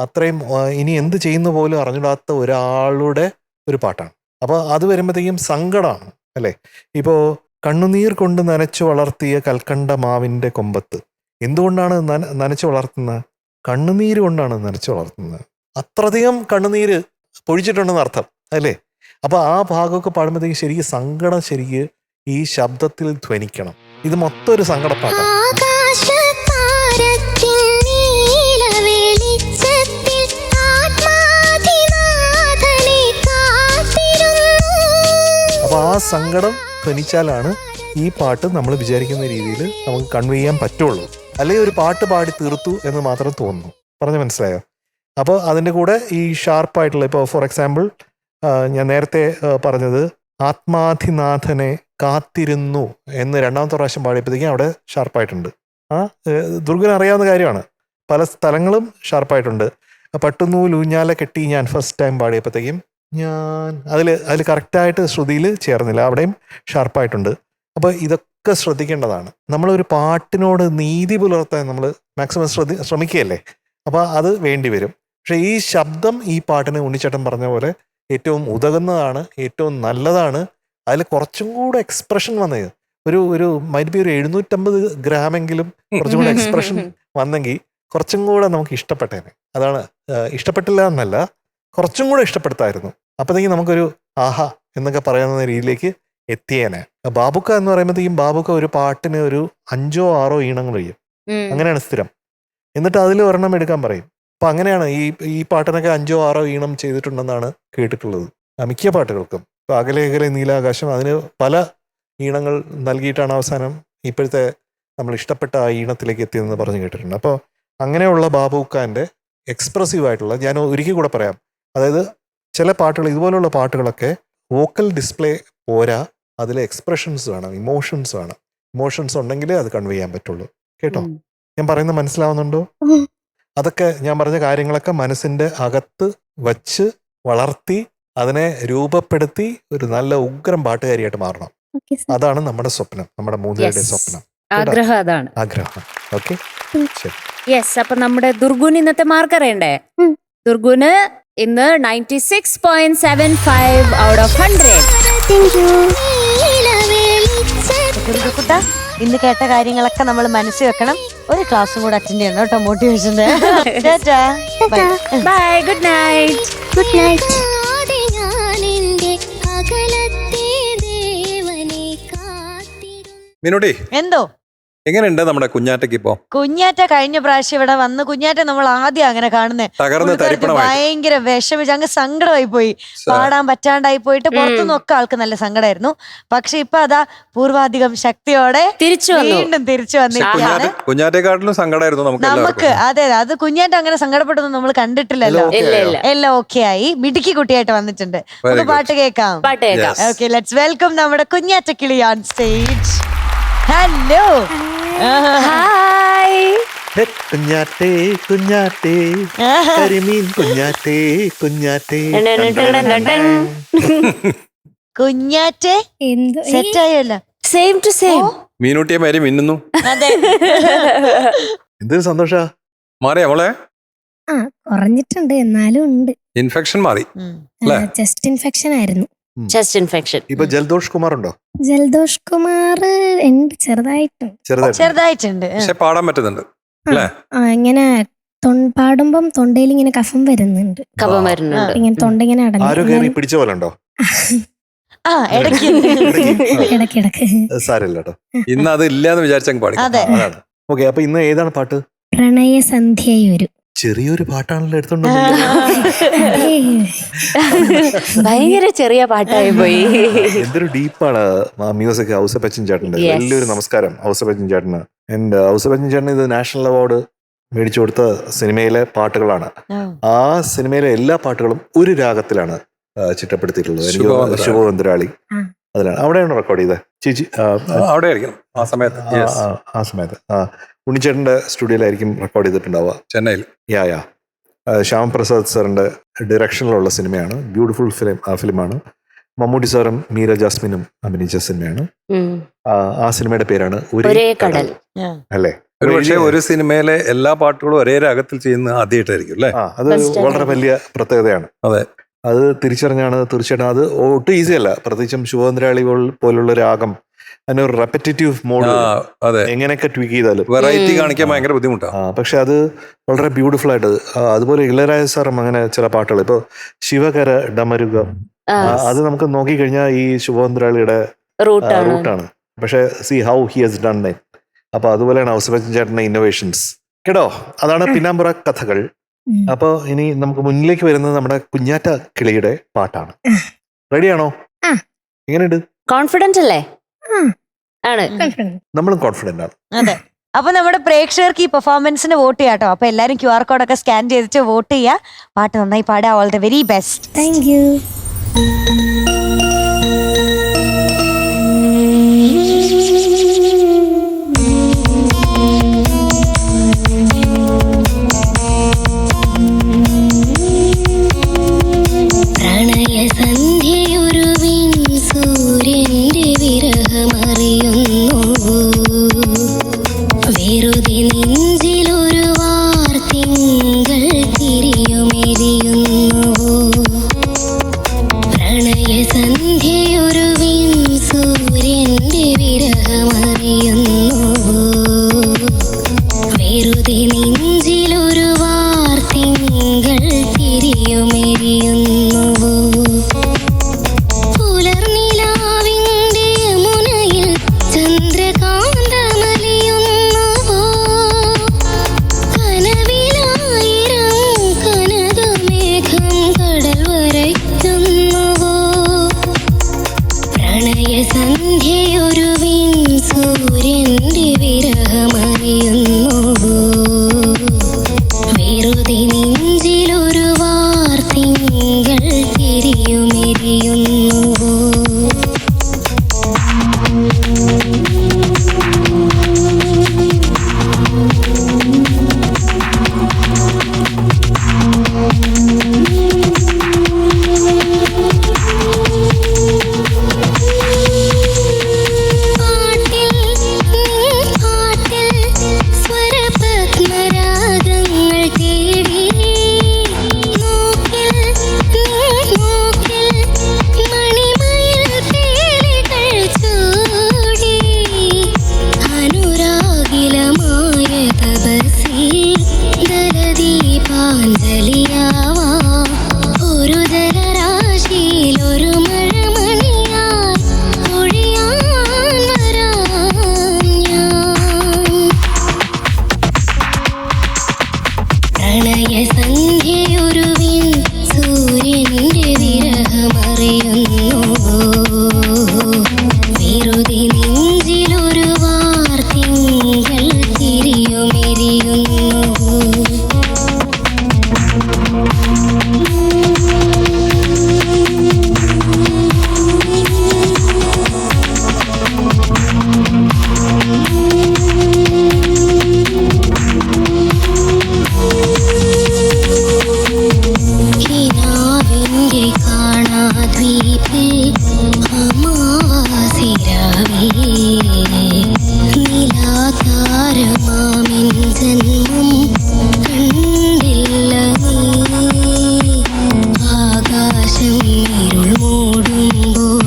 അത്രയും ഇനി എന്ത് ചെയ്യുന്ന പോലും അറിഞ്ഞിടാത്ത ഒരാളുടെ ഒരു പാട്ടാണ്. അപ്പോൾ അത് വരുമ്പോഴത്തേക്കും സങ്കടമാണ് അല്ലേ. ഇപ്പോൾ കണ്ണുനീർ കൊണ്ട് നനച്ചു വളർത്തിയ കൽക്കണ്ട മാവിൻ്റെ കൊമ്പത്ത്, എന്തുകൊണ്ടാണ് നനച്ചു വളർത്തുന്നത്? കണ്ണുനീര് കൊണ്ടാണ് നനച്ചു വളർത്തുന്നത്. അത്രയധികം കണ്ണുനീര് പൊഴിച്ചിട്ടുണ്ടെന്ന് അർത്ഥം അല്ലേ. അപ്പോൾ ആ ഭാഗമൊക്കെ പാടുമ്പോഴത്തേക്കും ശരിക്കും സങ്കടം ശരിക്ക് ഈ ശബ്ദത്തിൽ ധ്വനിക്കണം. ഇത് മൊത്തം ഒരു സങ്കടപ്പാട്ടാണ്. അപ്പൊ ആ സങ്കടം ധ്വനിച്ചാലാണ് ഈ പാട്ട് നമ്മൾ വിചാരിക്കുന്ന രീതിയിൽ നമുക്ക് കൺവേ ചെയ്യാൻ പറ്റുള്ളൂ. അല്ലെങ്കിൽ ഒരു പാട്ട് പാടി തീർത്തു എന്ന് മാത്രം തോന്നുന്നു. പറഞ്ഞ് മനസ്സിലായോ? അപ്പോൾ അതിൻ്റെ കൂടെ ഈ ഷാർപ്പായിട്ടുള്ള, ഇപ്പോൾ ഫോർ എക്സാമ്പിൾ ഞാൻ നേരത്തെ പറഞ്ഞത് ആത്മാധിനാഥനെ കാത്തിരുന്നു എന്ന് രണ്ടാമത്തെ പ്രാവശ്യം പാടിയപ്പോഴത്തേക്കും അവിടെ ഷാർപ്പായിട്ടുണ്ട്. ദുർഗന് അറിയാവുന്ന കാര്യമാണ്. പല സ്ഥലങ്ങളും ഷാർപ്പായിട്ടുണ്ട്. പട്ടുനൂൽ ഊഞ്ഞാല കെട്ടി ഞാൻ ഫസ്റ്റ് ടൈം പാടിയപ്പോഴത്തേക്കും ഞാൻ അതിൽ കറക്റ്റായിട്ട് ശ്രുതിയിൽ ചേർന്നില്ല, അവിടെയും ഷാർപ്പായിട്ടുണ്ട്. അപ്പോൾ ഇതൊക്കെ ശ്രദ്ധിക്കേണ്ടതാണ്. നമ്മളൊരു പാട്ടിനോട് നീതി പുലർത്താൻ നമ്മൾ മാക്സിമം ശ്രമിക്കുകയല്ലേ. അപ്പോൾ അത് വേണ്ടി വരും. പക്ഷേ ഈ ശബ്ദം ഈ പാട്ടിന് ഉണ്ണിച്ചേട്ടൻ പറഞ്ഞ പോലെ ഏറ്റവും ഉതകുന്നതാണ്, ഏറ്റവും നല്ലതാണ്. അതിൽ കുറച്ചും കൂടെ എക്സ്പ്രഷൻ വന്നത് ഒരു മൈറ്റ് ബി ഒരു 750 ഗ്രാമെങ്കിലും കുറച്ചും കൂടെ എക്സ്പ്രഷൻ വന്നെങ്കിൽ കുറച്ചും കൂടെ നമുക്ക് ഇഷ്ടപ്പെട്ടേനെ. അതാണ്, ഇഷ്ടപ്പെട്ടില്ല എന്നല്ല, കുറച്ചും കൂടെ ഇഷ്ടപ്പെടുത്തായിരുന്നു. അപ്പോഴത്തേക്കും നമുക്കൊരു ആഹാ എന്നൊക്കെ പറയുന്ന രീതിയിലേക്ക് എത്തിയേനെ. ബാബുക്ക എന്ന് പറയുമ്പോഴത്തേക്കും ബാബുക്ക ഒരു പാട്ടിന് ഒരു 5 or 6 ഈണങ്ങൾ ചെയ്യും. അങ്ങനെയാണ് സ്ഥിരം. എന്നിട്ട് അതിൽ ഒരെണ്ണം എടുക്കാൻ പറയും. അപ്പൊ അങ്ങനെയാണ് ഈ പാട്ടിനൊക്കെ 5 or 6 ഈണം ചെയ്തിട്ടുണ്ടെന്നാണ് കേട്ടിട്ടുള്ളത് മിക്ക പാട്ടുകൾക്കും. ഇപ്പൊ അകലെ അകലെ നീലാകാശം, അതിന് പല ഈണങ്ങൾ നൽകിയിട്ടാണ് അവസാനം ഇപ്പോഴത്തെ നമ്മൾ ഇഷ്ടപ്പെട്ട ആ ഈണത്തിലേക്ക് എത്തിയതെന്ന് പറഞ്ഞു കേട്ടിട്ടുണ്ട്. അപ്പോൾ അങ്ങനെയുള്ള ബാബുക്കാൻ്റെ എക്സ്പ്രസീവ് ആയിട്ടുള്ള, ഞാൻ ഒരിക്കൽ കൂടെ പറയാം, അതായത് ചില പാട്ടുകൾ, ഇതുപോലുള്ള പാട്ടുകളൊക്കെ വോക്കൽ ഡിസ്പ്ലേ പോരാ, അതിലെ എക്സ്പ്രഷൻസ് വേണം, ഇമോഷൻസ് വേണം. ഇമോഷൻസ് ഉണ്ടെങ്കിലേ അത് കൺവേ ചെയ്യാൻ പറ്റുള്ളൂ. കേട്ടോ? ഞാൻ പറയുന്നത് മനസ്സിലാവുന്നുണ്ടോ? അതൊക്കെ ഞാൻ പറഞ്ഞ കാര്യങ്ങളൊക്കെ മനസ്സിൻ്റെ അകത്ത് വച്ച് വളർത്തി അതിനെ രൂപപ്പെടുത്തി ഒരു നല്ല ഉഗ്രം പാട്ടുകാരിയായിട്ട് മാറണം. അതാണ് നമ്മുടെ സ്വപ്നം, നമ്മുടെ 3 പേരുടെ സ്വപ്നം, ആഗ്രഹം. അതാണ് ആഗ്രഹം. ഓക്കെ, ശരി. യെസ്. അപ്പൊ നമ്മുടെ ദുർഗുന് ഇന്നത്തെ മാർക്ക് അറിയണ്ടേ? ദുർഗുന് ഇന്ന് 96.75 out of 100. ദുർഗക്കുട്ട, ഇന്ന് കേട്ട കാര്യങ്ങളൊക്കെ നമ്മൾ മനസ്സിൽ വെക്കണം. ഒരു ക്ലാസ്സും കൂടെ അറ്റൻഡ് ചെയ്യണം കേട്ടോ, മോട്ടിവേഷന്റെ. Bye, good night. Good night. മിനുട്ടി, എന്തോ എങ്ങനെയുണ്ട് നമ്മുടെ കുഞ്ഞാറ്റയ്ക്ക് ഇപ്പോ? കുഞ്ഞാറ്റ കഴിഞ്ഞ പ്രാവശ്യം ഇവിടെ വന്ന് കുഞ്ഞാറ്റ നമ്മൾ ആദ്യം അങ്ങനെ കാണുന്നേ തകർന്ന് തരിപ്പണമായി. ഭയങ്കര വിഷമിച്ച് അങ്ങ് സങ്കടമായി പോയി, പാടാൻ പറ്റാണ്ടായി പോയിട്ട് പുറത്തുനിന്നൊക്കെ ആൾക്ക് നല്ല സങ്കടമായിരുന്നു. പക്ഷെ ഇപ്പൊ അതാ പൂർവാധികം ശക്തിയോടെ തിരിച്ചു വന്നു. വീണ്ടും തിരിച്ചു വന്നിരിക്കുകയാണ്. കുഞ്ഞാറ്റെക്കാട്ടിലും സങ്കടമായിരുന്നു നമുക്ക്. അതെ അത് കുഞ്ഞാറ്റ അങ്ങനെ സങ്കടപ്പെട്ടൊന്നും നമ്മൾ കണ്ടിട്ടില്ലല്ലോ. ഇല്ല ഇല്ല. എല്ലാം ഓക്കെ ആയി, മിടുക്കി കുട്ടിയായിട്ട് വന്നിട്ടുണ്ട്. നമുക്ക് പാട്ട് കേൾക്കാം. പാട്ട് കേൾക്കാം. ഓക്കെ, ലെറ്റ്സ് വെൽക്കം നമ്മുടെ കുഞ്ഞാറ്റ കിളി ഓൺ സ്റ്റേജ്. ഹലോ. ഹായ്. കുഞ്ഞാറ്റേ കുഞ്ഞാറ്റേ കരിമീൻ കുഞ്ഞാറ്റേ കുഞ്ഞാറ്റേ. കുഞ്ഞാറ്റെ എന്തോ സെറ്റ് ആയല്ലോ. Same to same. മീനൂട്ടിയെ മാരി മിന്നുന്നു. അതെ. എന്തൊരു സന്തോഷ. മാറിയാ മോളെ? ആ കുറഞ്ഞിട്ടുണ്ട്, എന്നാലും ഉണ്ട്. ഇൻഫെക്ഷൻ മാറി ഉം. അല്ലേ? ചെസ്റ്റ് ഇൻഫെക്ഷൻ ആയിരുന്നു. Chest infection. ഇപ്പൊ ജലദോഷ് കുമാർ ഉണ്ടോ? ജലദോഷ് കുമാർ ഉണ്ട്, ചെറുതായിട്ടും. ചെറുതായിട്ടുണ്ട്. പക്ഷെ പാടാൻ പറ്റുന്നുണ്ട് അല്ലേ? ആ ഇങ്ങനെ പാടുമ്പം തൊണ്ടയിൽ ഇങ്ങനെ കഫം വരുന്നുണ്ട്. കഫം വരുന്നുണ്ട്. ഇങ്ങനെ തൊണ്ട ഇങ്ങനെ ആരോ കയറി അടഞ്ഞു പിടിച്ച പോലെ ഉണ്ടോ? ആ ഇടയ്ക്ക്. ഇടക്കിടക്ക്. സാരമില്ല കേട്ടോ. ഇന്ന് അത് ഇല്ലാന്ന് വിചാരിച്ചങ്ങ് പാടി. അതെ. അതാണ്. ഓക്കെ, അപ്പൊ ഇന്ന് ഏതാണ് പാട്ട്? പ്രണയസന്ധ്യയൊരു. ചെറിയൊരു പാട്ടാണല്ലോ എടുത്തോണ്ടോ. ഭയങ്കര ചെറിയ പാട്ടായി പോയി. എന്തൊരു ഡീപ്പാണ് മ്യൂസിക്. ഔസേപ്പച്ചൻ ചേട്ടൻ്റെ Yes. വലിയൊരു നമസ്കാരം ഔസേപ്പച്ചൻ ചേട്ടന്. ആൻഡ് ഔസേപ്പച്ചൻ ചേട്ടന് ഇത് നാഷണൽ അവാർഡ് മേടിച്ചു കൊടുത്ത സിനിമയിലെ പാട്ടുകളാണ്. ആ സിനിമയിലെ എല്ലാ പാട്ടുകളും ഒരു രാഗത്തിലാണ് ചിട്ടപ്പെടുത്തിയിട്ടുള്ളത്. എനിക്ക് ശുഭവന്തരാളി. ശുഭവന്തരാളി ആ. അതിലാണ്. അവിടെയാണ് റെക്കോർഡ് ചെയ്തത് ചേച്ചി? അവിടെ ആയിരിക്കണം ആ സമയത്ത്. Yes. ആ സമയത്ത് ഉണ്ണിച്ചേട്ടൻ്റെ സ്റ്റുഡിയോയിലായിരിക്കും റെക്കോർഡ് ചെയ്തിട്ടുണ്ടാവുക. ചെന്നൈയിൽ. യാ ശ്യാം പ്രസാദ് സാറിൻ്റെ ഡയറക്ഷനിലുള്ള സിനിമയാണ്. ബ്യൂട്ടിഫുൾ ഫിലിമാണ്. മമ്മൂട്ടി സാറും മീര ജാസ്മിനും അഭിനയിച്ച സിനിമയാണ്. ആ സിനിമയുടെ പേരാണ് ഒരേ കടൽ. അല്ലേ? ഒരു പക്ഷേ ഒരു സിനിമയിലെ എല്ലാ പാട്ടുകളും ഒരേ രാഗത്തിൽ ചെയ്യുന്ന ആദ്യമായിട്ടായിരിക്കും അല്ലേ? അത് വളരെ വലിയ പ്രത്യേകതയാണ്. അതെ. അത് തിരിച്ചറിഞ്ഞാണ് തീർച്ചയായിട്ടും. അത് ഒട്ടും ഈസി അല്ല. പ്രത്യേകിച്ചും ശുഭവന്തരാളി പോലുള്ള രാഗം അതിനൊരു റെപ്പറ്റേറ്റീവ് മോഡ് അതെ, എങ്ങനെയൊക്കെ ട്വീക്ക് ചെയ്താലും വെറൈറ്റി കാണിക്കാൻ ഭയങ്കര ബുദ്ധിമുട്ടാണ്. പക്ഷെ അത് വളരെ ബ്യൂട്ടിഫുൾ ആയിട്ട്. അതുപോലെ ഇളയരാജ സാറും അങ്ങനെ ചില പാട്ടുകൾ, ഇപ്പൊ ശിവകര ഡമരുകം, അത് നമുക്ക് നോക്കിക്കഴിഞ്ഞാൽ ഈ ശുഭവന്തരാളിയുടെ റൂട്ടാണ്. പക്ഷെ see how he has done it. അപ്പൊ അതുപോലെയാണ് ഔസേപ്പച്ചൻ ചേട്ടന്റെ ഇന്നോവേഷൻസ് കേട്ടോ. അതാണ് പിന്നാമ്പുറ കഥകൾ. അപ്പൊ ഇനി നമുക്ക് മുന്നിലേക്ക് വരുന്നത് നമ്മുടെ കുഞ്ഞാറ്റ കിളിയുടെ പാട്ടാണ്. റെഡിയാണോ? എങ്ങനെയുണ്ട്? കോൺഫിഡന്റ് അല്ലേ? ആണ്. നമ്മളും കോൺഫിഡന്റ് ആണ്. അതെ. അപ്പൊ നമ്മുടെ പ്രേക്ഷകർക്ക് ഈ പെർഫോമൻസിന് വോട്ട് ചെയ്യാട്ടോ. അപ്പൊ എല്ലാരും QR കോഡൊക്കെ സ്കാൻ ചെയ്തിട്ട് വോട്ട് ചെയ്യാ. പാട്ട് നന്നായി പാടാ. All the very best. Thank you. പ്രണയസന്ധ്യയൊരുവിൻ സൂര്യന്റെ വിരഹമറിയുന്നു. വെറുതെ നെഞ്ചിലൊരു വാർത്തിങ്കൾ തിരിയുമെരിയുന്നു. പ്രണയസന്ധ്യയൊരുവിൻ സൂര്യന്റെ വിരഹമറിയുന്നു. വെറുതെ നെഞ്ചിലൊരു വാർത്തിങ്കൾ തിരിയുമെരിയുന്നു. പുലർനിലാവിന്റെ മുനയിൽ ചന്ദ്രകാന്തമലിയുന്നു. ഭാരമാമിൻ ജന്മം കണ്ടില്ല നീ. ആകാശം ഇരുൾ മൂടുമ്പോൾ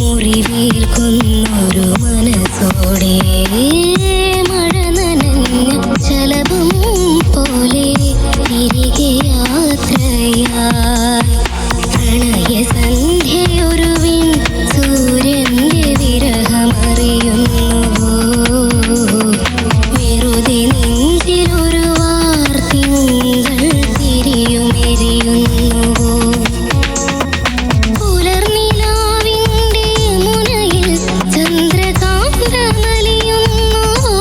മുറിവേൽക്കുന്നൊരു മനസ്സോടെ മഴ നനഞ്ഞ ശലഭം പോലെ തിരികെ യാത്രയായി പ്രണയസന്ധ്യയൊരുവിൻ സൂര്യന്റെ വിരഹമറിയുന്നുവോ. വെറുതെ നെഞ്ചിലൊരു വാർത്തിങ്കൾ തിരിയുമെരിയുന്നുവോ. പുലർനിലാവിന്റെ മുനയിൽ ചന്ദ്രകാന്തമലിയുന്നുവോ.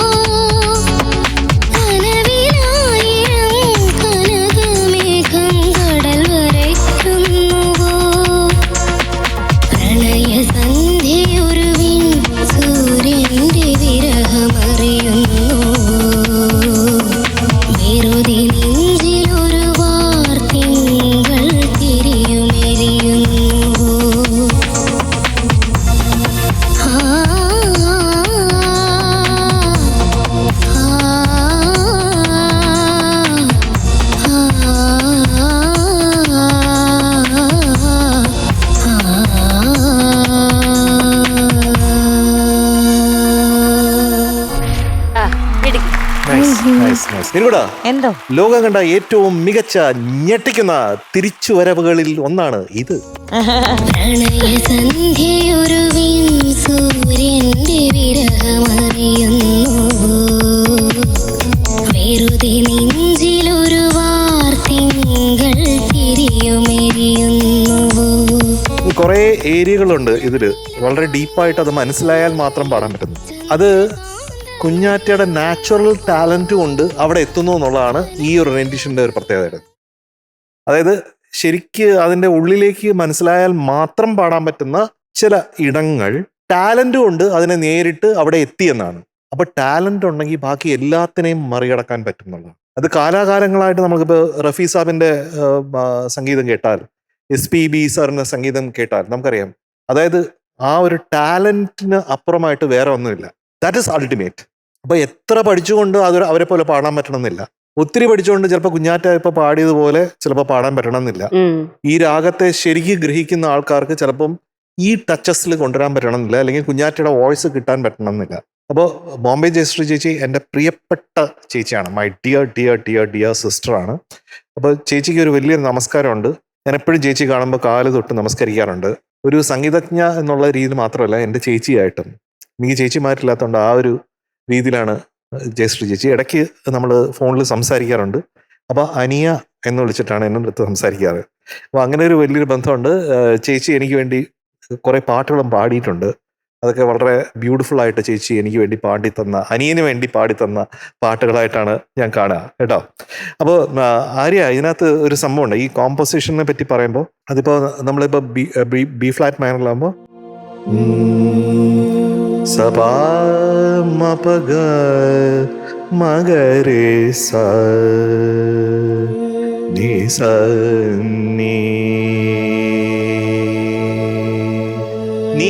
കനവിലായിരം കനകമേഘം കടൽ വരയ്ക്കുന്നുവോ. പ്രണയസന്ധ്യയൊരുവിൻ സൂര്യന്റെ വിരഹമറിയുന്നുവോ. വെറുതെ നെഞ്ചിലൊരു വാർത്തിങ്കൾ തിരിയുമെരിയുന്നുവോ. ആ നിന്നൂടാ എന്തോ ലോകം കണ്ട ഏറ്റവും മികച്ച ഞെട്ടിക്കുന്ന തിരിച്ചുവരവുകളിൽ ഒന്നാണ് ഇത്. പ്രണയസന്ധ്യയൊരുവിൻ സൂര്യന്റെ വിരഹമറിയുന്നുവോ. വെറുതെ നെഞ്ചിലൊരു വാർത്തിങ്കൾ തിരിയുമെരിയുന്നുവോ. കുറെ ഏരിയകളുണ്ട് ഇതില്, വളരെ ഡീപ്പായിട്ട് അത് മനസ്സിലായാൽ മാത്രം പാടാൻ പറ്റുന്നു. അത് കുഞ്ഞാറ്റയുടെ നാച്ചുറൽ ടാലന്റ് കൊണ്ട് അവിടെ എത്തുന്നു എന്നുള്ളതാണ് ഈ ഒരു റെൻഡിഷന്റെ ഒരു പ്രത്യേകത. അതായത് ശരിക്ക് അതിന്റെ ഉള്ളിലേക്ക് മനസ്സിലായാൽ മാത്രം പാടാൻ പറ്റുന്ന ചില ഇടങ്ങൾ ടാലന്റ് കൊണ്ട് അതിനെ നേരിട്ട് അവിടെ എത്തിയെന്നാണ്. അപ്പൊ ടാലന്റ് ഉണ്ടെങ്കിൽ ബാക്കി എല്ലാത്തിനെയും മറികടക്കാൻ പറ്റും എന്നുള്ളതാണ്. അത് കാലാകാലങ്ങളായിട്ട് നമുക്കിപ്പോൾ റഫീ സാബിന്റെ സംഗീതം കേട്ടാൽ, SPB സാറിന്റെ സംഗീതം കേട്ടാൽ നമുക്കറിയാം, അതായത് ആ ഒരു ടാലന്റിന് അപ്പുറമായിട്ട് വേറെ ഒന്നുമില്ല. That is ultimate. അപ്പൊ എത്ര പഠിച്ചുകൊണ്ട് അത് അവരെ പോലെ പാടാൻ പറ്റണമെന്നില്ല. ഒത്തിരി പഠിച്ചുകൊണ്ട് ചിലപ്പോൾ കുഞ്ഞാറ്റ ഇപ്പൊ പാടിയതുപോലെ ചിലപ്പോൾ പാടാൻ പറ്റണമെന്നില്ല. ഈ രാഗത്തെ ശരിക്കും ഗ്രഹിക്കുന്ന ആൾക്കാർക്ക് ചിലപ്പം ഈ ടച്ചസിൽ കൊണ്ടുവരാൻ പറ്റണമെന്നില്ല, അല്ലെങ്കിൽ കുഞ്ഞാറ്റയുടെ വോയിസ് കിട്ടാൻ പറ്റണമെന്നില്ല. അപ്പോൾ ബോംബെ ജയശ്രീ ചേച്ചി എൻ്റെ പ്രിയപ്പെട്ട ചേച്ചിയാണ്, my dear dear dear dear സിസ്റ്ററാണ്. അപ്പോൾ ചേച്ചിക്ക് ഒരു വലിയൊരു നമസ്കാരമുണ്ട്. ഞാൻ എപ്പോഴും ചേച്ചി കാണുമ്പോൾ കാല് തൊട്ട് നമസ്കരിക്കാറുണ്ട്. ഒരു സംഗീതജ്ഞ എന്നുള്ള രീതിയിൽ മാത്രമല്ല, എൻ്റെ ചേച്ചിയായിട്ടും. എനിക്ക് ചേച്ചിമാരില്ലാത്തതുകൊണ്ട് ആ ഒരു രീതിയിലാണ് ജയശ്രീ ചേച്ചി. ഇടയ്ക്ക് നമ്മൾ ഫോണിൽ സംസാരിക്കാറുണ്ട്. അപ്പോൾ അനിയ എന്ന് വിളിച്ചിട്ടാണ് എൻ്റെ അടുത്ത് സംസാരിക്കാറ്. അപ്പോൾ അങ്ങനെ ഒരു വലിയൊരു ബന്ധമുണ്ട്. ചേച്ചി എനിക്ക് വേണ്ടി കുറേ പാട്ടുകളും പാടിയിട്ടുണ്ട്. അതൊക്കെ വളരെ ബ്യൂട്ടിഫുൾ ആയിട്ട് ചേച്ചി എനിക്ക് വേണ്ടി പാടിത്തന്ന, അനിയന് വേണ്ടി പാടിത്തന്ന പാട്ടുകളായിട്ടാണ് ഞാൻ കാണുക കേട്ടോ. അപ്പോൾ ആര്യ, ഇതിനകത്ത് ഒരു സംഭവമുണ്ട്. ഈ കോമ്പോസിഷനെ പറ്റി പറയുമ്പോൾ, അതിപ്പോൾ നമ്മളിപ്പോൾ ബി ഫ്ലാറ്റ് മൈനറിലാകുമ്പോൾ സപാ മപഗ മഗരേ സ നീ സ നീ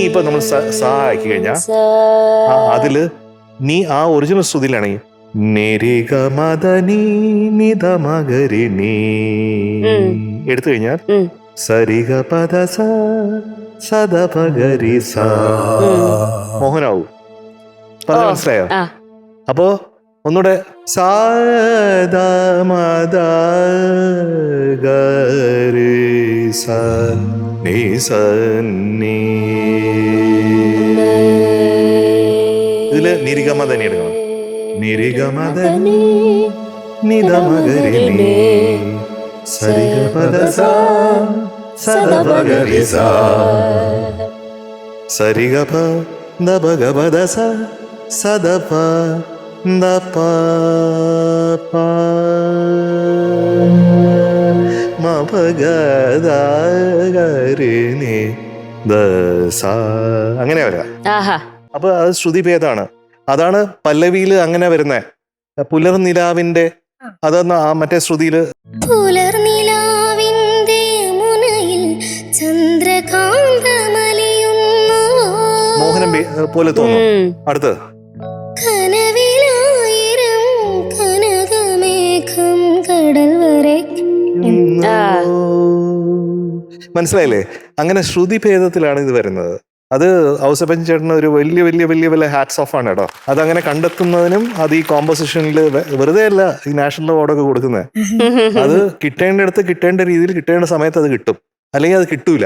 ഇപ്പൊ നമ്മൾ സാ ആക്കി കഴിഞ്ഞാൽ അതില് നീ ആ ഒറിജിനൽ ശ്രുതിയിലാണെങ്കിൽ നേരിക മദനി നിധ മഗരി നീ എടുത്തു കഴിഞ്ഞാൽ സരിഗ പദ സദ പഗരി സ മോഹനാവൂ. പറഞ്ഞ മനസ്സിലായോ? അപ്പോ ഒന്നുകൂടെ സാദ മദ ഗരി സ നീ സ നീ. ഇതില് നിരിഗമ തന്നെ എടുക്കണം. നിരിഗമ ധനി നിധ മഗരി നീ സരിഗ പദ സദ പഗരി സ സരിഗ പ ദ പഗ പദ സ സദ പ ദ പ പ മ പഗ ദ ഗരി നീ ദ സ. അങ്ങനെ വരാം. അപ്പൊ അത് ശ്രുതിഭേദമാണ്. അതാണ് പല്ലവിയില് അങ്ങനെ വരുന്നേ. പുലർനിലാവിന്റെ അതെന്ന ആ മറ്റേ ശ്രുതിയില് പുലർനിലാവിന്റെ മുനയിൽ ചന്ദ്രകാന്തമലിയുന്നു മോഹനം പോലെ തോന്നും. അടുത്ത് കനവിലായി മനസ്സിലായില്ലേ? അങ്ങനെ ശ്രുതി ഭേദത്തിലാണ് ഇത് വരുന്നത്. അത് ഔസേപ്പൻ ചേട്ടന് ഒരു വലിയ വലിയ വലിയ വലിയ ഹാറ്റ്സ് ഓഫ് ആണ് കേട്ടോ. അതങ്ങനെ കണ്ടെത്തുന്നതിനും അത് ഈ കോമ്പോസിഷനിൽ വെറുതെ അല്ല ഈ നാഷണൽ അവാർഡൊക്കെ കൊടുക്കുന്നത്. അത് കിട്ടേണ്ടടുത്ത് കിട്ടേണ്ട രീതിയിൽ കിട്ടേണ്ട സമയത്ത് അത് കിട്ടും, അല്ലെങ്കിൽ അത് കിട്ടൂല.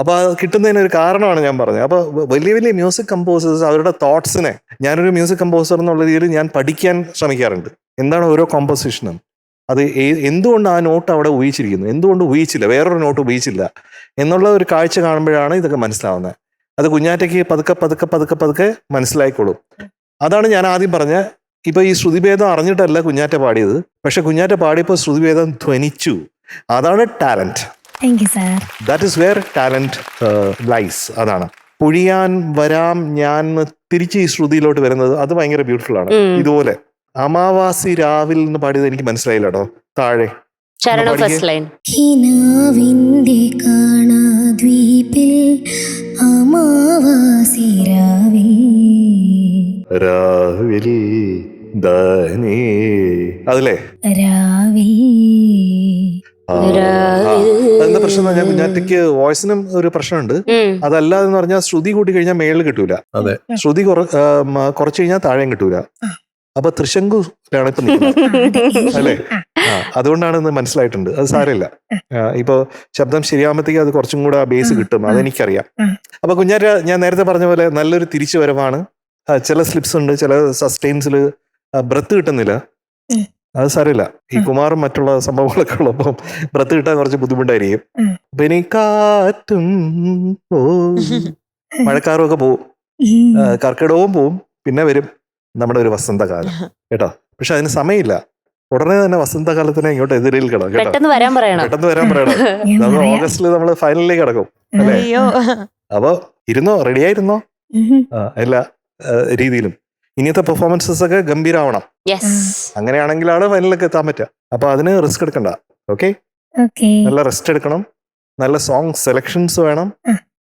അപ്പൊ അത് കിട്ടുന്നതിന് ഒരു കാരണമാണ് ഞാൻ പറഞ്ഞത്. അപ്പൊ വലിയ വലിയ മ്യൂസിക് കമ്പോസേഴ്സ് അവരുടെ തോട്ട്സിനെ, ഞാനൊരു മ്യൂസിക് കമ്പോസർ എന്നുള്ള രീതിയിൽ ഞാൻ പഠിക്കാൻ ശ്രമിക്കാറുണ്ട്. എന്താണ് ഓരോ കോമ്പോസിഷനും, അത് എന്തുകൊണ്ട് ആ നോട്ട് അവിടെ ഉപയോഗിച്ചിരിക്കുന്നു, എന്തുകൊണ്ട് ഉപയോഗിച്ചില്ല, വേറൊരു നോട്ട് ഉപയോഗിച്ചില്ല എന്നുള്ള ഒരു കാഴ്ച കാണുമ്പോഴാണ് ഇതൊക്കെ മനസ്സിലാവുന്നത്. അത് കുഞ്ഞാറ്റയ്ക്ക് പതുക്കെ പതുക്കെ പതുക്കെ പതുക്കെ മനസ്സിലായിക്കോളും. അതാണ് ഞാൻ ആദ്യം പറഞ്ഞ, ഇപ്പൊ ഈ ശ്രുതിഭേദം അറിഞ്ഞിട്ടല്ല കുഞ്ഞാറ്റ പാടിയത്, പക്ഷെ കുഞ്ഞാറ്റ പാടിയപ്പോൾ ശ്രുതിഭേദം ധ്വനിച്ചു. അതാണ് talent. That is where talent lies. അതാണ് പൊഴിയാൻ വരാം ഞാൻ തിരിച്ച് ഈ ശ്രുതിയിലോട്ട് വരുന്നത്. അത് ഭയങ്കര ബ്യൂട്ടിഫുൾ ആണ്. ഇതുപോലെ അമാവാസി രാവിൽ എന്ന് പാടിയത് എനിക്ക് മനസ്സിലായില്ല കേട്ടോ. താഴെ ഫസ്റ്റ് ലൈൻ. ഹിനാവിന്റെ കാണാദ്വീപിൽ അമാവാസി രാവിൽ ദാനേ, അതല്ലേ അതെന്താ പ്രശ്നം? ഞാൻ കുഞ്ഞാറ്റയ്ക്ക് വോയിസിനും ഒരു പ്രശ്നമുണ്ട്. അതല്ല എന്ന് പറഞ്ഞാൽ ശ്രുതി കൂട്ടി കഴിഞ്ഞാൽ മേളിൽ കിട്ടൂല, ശ്രുതി കുറച്ച് കഴിഞ്ഞാൽ താഴെയും കിട്ടൂല. അപ്പൊ തൃശങ്കുലാണ് ഇപ്പൊ നിൽക്കുന്നത് അല്ലേ? അതുകൊണ്ടാണ് ഇന്ന് മനസ്സിലായിട്ടുണ്ട്. അത് സാരമില്ല, ഇപ്പൊ ശബ്ദം ശരിയാകുമ്പോഴത്തേക്ക് അത് കുറച്ചും കൂടെ ആ ബേസ് കിട്ടും, അതെനിക്കറിയാം. അപ്പൊ കുഞ്ഞാറ്റ ഞാൻ നേരത്തെ പറഞ്ഞ പോലെ നല്ലൊരു തിരിച്ചു വരവാണ്. ചില സ്ലിപ്സ് ഉണ്ട്, ചില സസ്റ്റെയിൻസിൽ ബ്രത്ത് കിട്ടുന്നില്ല. അത് സാരമില്ല, ഈ കുമാറും മറ്റുള്ള സംഭവങ്ങളൊക്കെ ഉള്ളപ്പം ബ്രത്ത് കിട്ടാൻ കുറച്ച് ബുദ്ധിമുട്ടായിരിക്കും. അപ്പൊ ഇനി കാറ്റും മഴക്കാറും ഒക്കെ പോവും, കർക്കിടകവും പോവും, പിന്നെ വരും നമ്മുടെ ഒരു വസന്തകാലം കേട്ടോ. പക്ഷെ അതിന് സമയമില്ല, ഉടനെ തന്നെ വസന്തകാലത്തിനെ ഇങ്ങോട്ട് എതിരിൽ കിടക്കും കേട്ടോ. പെട്ടെന്ന് വരാൻ പറയണം. നമ്മൾ ഓഗസ്റ്റില് നമ്മള് ഫൈനലിലേക്ക് കിടക്കും അല്ലേ? അപ്പൊ ഇരുന്നോ, റെഡിയായിരുന്നോ എല്ലാ രീതിയിലും. ഇനിയത്തെ പെർഫോമൻസസ് ഒക്കെ ഗംഭീരമാവണം. അങ്ങനെയാണെങ്കിലാണ് ഫൈനലിലേക്ക് എത്താൻ പറ്റുക. അപ്പൊ അതിന് റിസ്ക് എടുക്കണ്ട. ഓക്കെ, നല്ല റെസ്റ്റ് എടുക്കണം, നല്ല സോങ് സെലക്ഷൻസ് വേണം,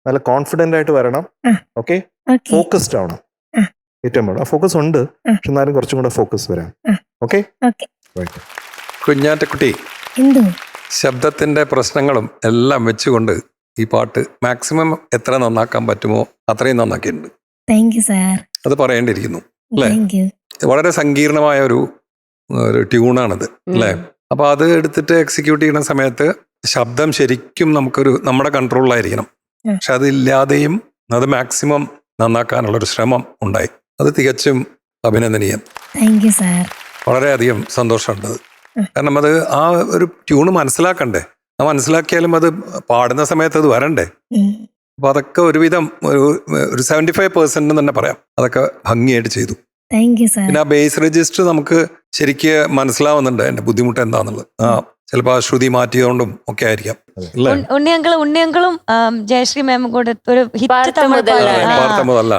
നല്ല കോൺഫിഡന്റ് ആയിട്ട് വരണം. ഓക്കെ, ഫോക്കസ്ഡ് ആവണം. ഏറ്റവും വേണം ഫോക്കസ് ഉണ്ട്, പക്ഷെ എന്നാലും കുറച്ചും കൂടെ ഫോക്കസ് വരാം. ഓക്കെ, കുഞ്ഞാറ്റക്കുട്ടി, ശബ്ദത്തിന്റെ പ്രശ്നങ്ങളും എല്ലാം വെച്ചുകൊണ്ട് ഈ പാട്ട് മാക്സിമം എത്ര നന്നാക്കാൻ പറ്റുമോ അത്രയും നന്നാക്കിയിട്ടുണ്ട്. അത് പറയേണ്ടിയിരിക്കുന്നു അല്ലേ? വളരെ സങ്കീർണമായ ഒരു ട്യൂണാണിത് അല്ലേ? അപ്പൊ അത് എടുത്തിട്ട് എക്സിക്യൂട്ട് ചെയ്യുന്ന സമയത്ത് ശബ്ദം ശരിക്കും നമ്മുടെ കൺട്രോളിലായിരിക്കണം. പക്ഷെ അതില്ലാതെയും അത് മാക്സിമം നന്നാക്കാനുള്ളൊരു ശ്രമം ഉണ്ടായി. അത് തികച്ചും അഭിനന്ദനീയം. വളരെയധികം സന്തോഷമുണ്ട്. കാരണം അത് ആ ഒരു ട്യൂണ് മനസ്സിലാക്കണ്ടേ? ആ മനസ്സിലാക്കിയാലും അത് പാടുന്ന സമയത്ത് അത് വരണ്ടേ? അപ്പൊ അതൊക്കെ ഒരുവിധം ഒരു 75% തന്നെ പറയാം. അതൊക്കെ ഭംഗിയായിട്ട് ചെയ്തു. പിന്നെ ആ ബേസ് രജിസ്റ്റർ നമുക്ക് ശരിക്ക് മനസ്സിലാവുന്നുണ്ട് അതിന്റെ ബുദ്ധിമുട്ട് എന്താന്നുള്ളത്. ചിലപ്പോ ശ്രുതി മാറ്റിയതുകൊണ്ടും ഒക്കെ ആയിരിക്കാം. ഉണ്ണിയങ്കളും ജയശ്രീ മാമും കൂടെ ഒരു ഹിറ്റ്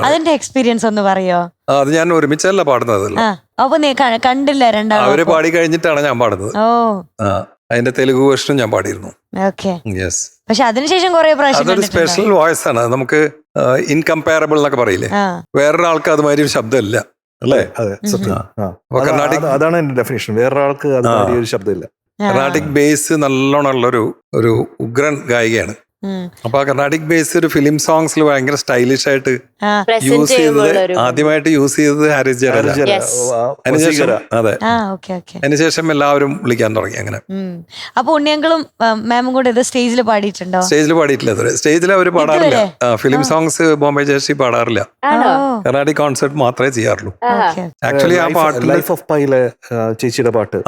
അതിന്റെ എക്സ്പീരിയൻസ് ഒന്ന് പറയോ? അത് ഞാൻ ഒരുമിച്ചല്ല പാടുന്നത്. അപ്പൊ നീ കണ്ടില്ല രണ്ടാളും? അവര് പാടി കഴിഞ്ഞിട്ടാണ് ഞാൻ പാടുന്നത്. അതിന്റെ തെലുഗു വേർഷനും ഞാൻ പാടിയിരുന്നു. യെസ്. പക്ഷെ അതിനുശേഷം കുറെ പ്രാവശ്യം അതൊരു സ്പെഷ്യൽ വോയിസ് ആണ്. നമുക്ക് ഇൻകംപാരബിൾ എന്നൊക്കെ പറയില്ലേ, വേറൊരാൾക്ക് അതുമാതിരി ഒരു ശബ്ദമില്ല അല്ലേ? അതാണ് എന്റെ ഡെഫിനേഷൻ. വേറൊരാൾക്ക് അതുമാതിരി ഒരു ശബ്ദമില്ല. കർണാട്ടിക് ബേസ് നല്ലോണം ഉള്ളൊരു ഉഗ്രൻ ഗായികയാണ്. അപ്പൊ ആ കർണാട്ടിക് ബേസ് ഒരു ഫിലിം സോങ്സിൽ ഭയങ്കര സ്റ്റൈലിഷ് ആയിട്ട് യൂസ് ചെയ്തത്, ആദ്യമായിട്ട് യൂസ് ചെയ്തത് ഹാരിസ് ജയറാജ്. അതെ, അതിനുശേഷം എല്ലാവരും വിളിക്കാൻ തുടങ്ങി അങ്ങനെ. അപ്പൊ ഉണ്ണിയങ്കളും മാമും കൂടെ ഇത് സ്റ്റേജിൽ പാടിയിട്ടുണ്ടോ? സ്റ്റേജിൽ പാടിയിട്ടില്ല ഇതുവരെ. സ്റ്റേജിൽ അവർ പാടാറില്ല. ഫിലിം സോങ്സ് ബോംബെ ജയശ്രീ പാടാറില്ല. കർണാട്ടിക് കോൺസെർട്ട് മാത്രമേ ചെയ്യാറുള്ളൂ. ആക്ച്വലി ആ പാട്ട് ലൈഫ് ഓഫ് പൈയിലെ ചേച്ചിയുടെ പാട്ട്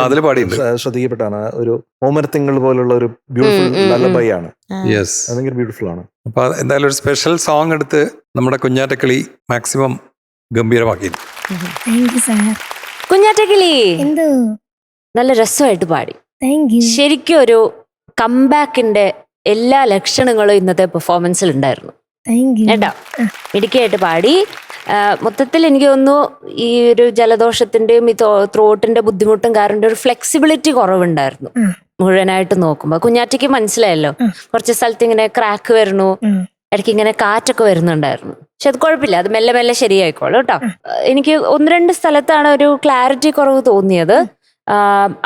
അതിൽ പാടിയിട്ടുണ്ട്. ശ്രദ്ധിക്കപ്പെട്ടാണ്. ഒരു ഓമനത്തിങ്കൾ പോലുള്ള ഒരു ബ്യൂട്ടിഫുൾ ലല്ലബൈ ആണ്. ഭയങ്കര ബ്യൂട്ടിഫുൾ ആണ്. അപ്പൊ എന്തായാലും ഒരു സ്പെഷ്യൽ സോങ് എടുത്ത് നമ്മുടെ കുഞ്ഞാറ്റക്കിളി മാക്സിമം ഗംഭീരമാക്കി. കുഞ്ഞാറ്റക്കിളി നല്ല രസമായിട്ട് പാടി. ശരിക്കും ഒരു കംബാക്കിന്റെ എല്ലാ ലക്ഷണങ്ങളും ഇന്നത്തെ പെർഫോമൻസിൽ ഉണ്ടായിരുന്നു കേട്ടോ. മിടുക്കിയായിട്ട് പാടി. മൊത്തത്തിൽ എനിക്ക് തോന്നുന്നു ഈ ഒരു ജലദോഷത്തിന്റെയും ഈ ത്രോട്ടിന്റെ ബുദ്ധിമുട്ടും കാരണം ഒരു ഫ്ലെക്സിബിലിറ്റി കുറവുണ്ടായിരുന്നു മുഴുവനായിട്ട് നോക്കുമ്പോ. കുഞ്ഞാറ്റയ്ക്ക് മനസ്സിലായല്ലോ, കുറച്ച് സ്ഥലത്ത് ഇങ്ങനെ ക്രാക്ക് വരുന്നു, ഇടയ്ക്ക് ഇങ്ങനെ കാറ്റൊക്കെ വരുന്നുണ്ടായിരുന്നു. പക്ഷെ അത് കുഴപ്പമില്ല, അത് മെല്ലെ മെല്ലെ ശരിയായിക്കോളൂ കേട്ടോ. എനിക്ക് 1-2 സ്ഥലത്താണ് ഒരു ക്ലാരിറ്റി കുറവ് തോന്നിയത്.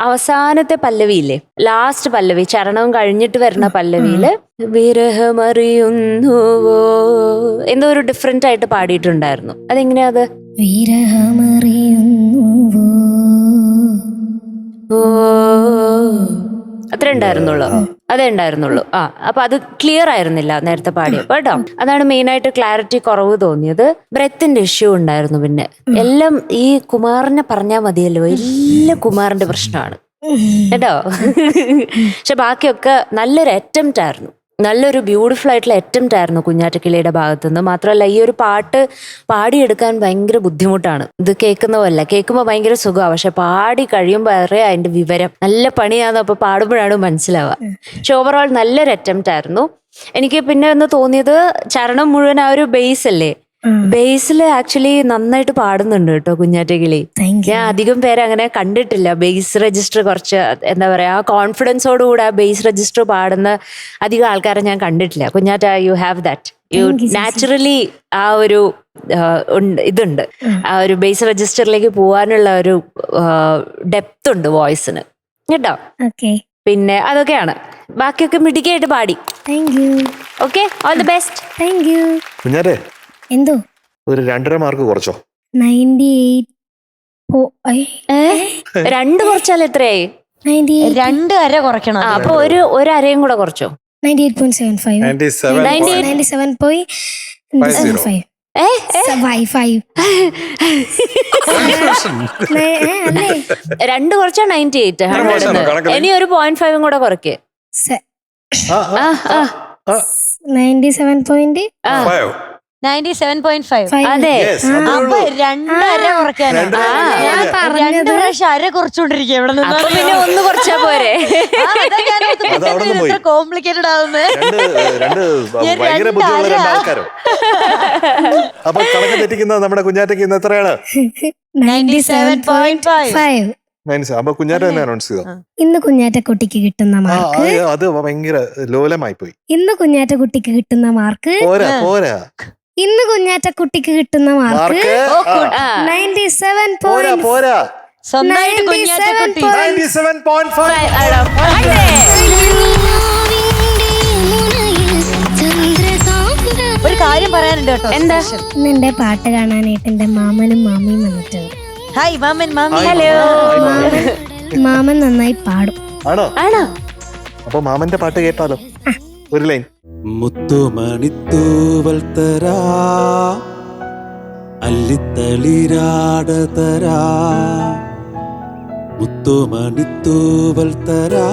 അവസാനത്തെ പല്ലവിയില്ലേ, ലാസ്റ്റ് പല്ലവി, ചരണവും കഴിഞ്ഞിട്ട് വരുന്ന പല്ലവിയില് വിരഹമറിയുന്നുവോ എന്തോ ഒരു ഡിഫറെന്റ് ആയിട്ട് പാടിയിട്ടുണ്ടായിരുന്നു. അതെങ്ങനെയാ അത്? വിരഹമറിയുന്നുവോ ഓ അത്ര ഉണ്ടായിരുന്നുള്ളൂ, അതേ ഉണ്ടായിരുന്നുള്ളൂ. അപ്പൊ അത് ക്ലിയർ ആയിരുന്നില്ല നേരത്തെ പാടിയപ്പോ കേട്ടോ. അതാണ് മെയിൻ ആയിട്ട് ക്ലാരിറ്റി കുറവ് തോന്നിയത്. ബ്രെത്തിന്റെ ഇഷ്യൂ ഉണ്ടായിരുന്നു. പിന്നെ എല്ലാം ഈ കുമാറിനെ പറഞ്ഞാൽ മതിയല്ലോ, എല്ലാം കുമാറിന്റെ പ്രശ്നമാണ് കേട്ടോ. പക്ഷെ ബാക്കിയൊക്കെ നല്ലൊരു അറ്റംപ്റ്റ് ആയിരുന്നു, നല്ലൊരു ബ്യൂട്ടിഫുൾ ആയിട്ടുള്ള അറ്റംപ്റ്റ് ആയിരുന്നു കുഞ്ഞാറ്റക്കിളിയുടെ ഭാഗത്തുനിന്ന്. മാത്രമല്ല ഈ ഒരു പാട്ട് പാടിയെടുക്കാൻ ഭയങ്കര ബുദ്ധിമുട്ടാണ്. ഇത് കേൾക്കുന്നതല്ല, കേൾക്കുമ്പോൾ ഭയങ്കര സുഖമാണ്, പക്ഷെ പാടി കഴിയുമ്പോൾ അറിയാം അതിന്റെ വിവരം. നല്ല പണിയാന്ന് അപ്പൊ പാടുമ്പോഴാണ് മനസ്സിലാവുക. പക്ഷെ ഓവറോൾ നല്ലൊരു അറ്റംപ്റ്റ് ആയിരുന്നു. എനിക്ക് പിന്നെ ഒന്ന് തോന്നിയത് ചരണം മുഴുവൻ ആ ഒരു ബേസ് അല്ലേ, ബേസിൽ ആക്ച്വലി നന്നായിട്ട് പാടുന്നുണ്ട് കേട്ടോ കുഞ്ഞാറ്റക്കിളി. ഞാൻ അധികം പേരെ അങ്ങനെ കണ്ടിട്ടില്ല ബേസ് രജിസ്റ്റർ കുറച്ച് എന്താ പറയാ കോൺഫിഡൻസോടുകൂടി ആ ബേസ് രജിസ്റ്റർ പാടുന്ന അധികം ആൾക്കാരെ ഞാൻ കണ്ടിട്ടില്ല. Kunjatta, you have that, you naturally ആ ഒരു ഇതുണ്ട്, ആ ഒരു ബേസ് രജിസ്റ്ററിലേക്ക് പോകാനുള്ള ഒരു ഡെപ്ത് ഉണ്ട് വോയിസിന് കേട്ടോ. പിന്നെ അതൊക്കെയാണ്, ബാക്കിയൊക്കെ മിടുക്കിയായിട്ട് പാടി. Okay, all the best. കുഞ്ഞാറ്റേ, എന്തോ ഒരു 2.5 മാർക്ക് കുറച്ചോ? 98 രണ്ട് കുറച്ചാൽ എത്രയായി? 2 അര കുറയ്ക്കണം. അപ്പൊ ഒരു അരയും കൂടെ കുറച്ചോ? 98.75 97.75 2 കുറച്ചാ 98. ഇനി ഒരു 0.5 കൂടെ കുറയ്ക്ക്. 97.5. അതെ, അപ്പൊ 2 അര കുറയ്ക്കാനാ. ഞാൻ 2 പ്രാവശ്യം അര കുറച്ചോണ്ടിരിക്കുക ഇവിടെ നിന്ന്. അപ്പൊ പിന്നെ 1 കുറച്ചാ പോരെ? കോംപ്ലിക്കേറ്റഡ് ആവുന്നേ. ഭയങ്കര ബുദ്ധിമുള്ള 2 ആൾക്കാരോ. അപ്പൊ കണക്ക് തെറ്റിക്കുന്ന നമ്മുടെ കുഞ്ഞാറ്റയ്ക്ക് ഇന്ന് എത്രയാണ്? 97.5. അപ്പൊ കുഞ്ഞാറ്റ തന്നെ അനൗൺസ് ചെയ്തോ. ഇന്ന് കുഞ്ഞാറ്റക്കുട്ടിക്ക് കിട്ടുന്ന മാർക്ക്, അത് ഭയങ്കര ലോലമായി പോയി. ഇന്ന് കുഞ്ഞാറ്റക്കുട്ടിക്ക് കിട്ടുന്ന മാർക്ക് പോരാ. ഇന്ന് കുഞ്ഞാറ്റക്കുട്ടിക്ക് കിട്ടുന്ന മാർക്ക് 97. പോരാ. സ്വന്തമായിട്ട് കുഞ്ഞാറ്റക്കുട്ടി 97.5. ഒരു കാര്യം പറയാനുണ്ട് കേട്ടോ. എന്താ? ഇന്ന് എന്റെ പാട്ട് കാണാനായിട്ട് എന്റെ മാമനും മാമിയും വന്നിട്ടുണ്ട്. ഹായ് മാമൻ മാമി. ഹലോ. മാമൻ നന്നായി പാടും. ആണോ? അപ്പൊ മാമന്റെ പാട്ട് കേട്ടാലോ? ഒരു ലൈൻ. മുത്തുമണിത്തൂവൽ തരാ, അല്ലിത്തളിരാട തരാ, മുത്തുമണിത്തൂവൽ തരാ,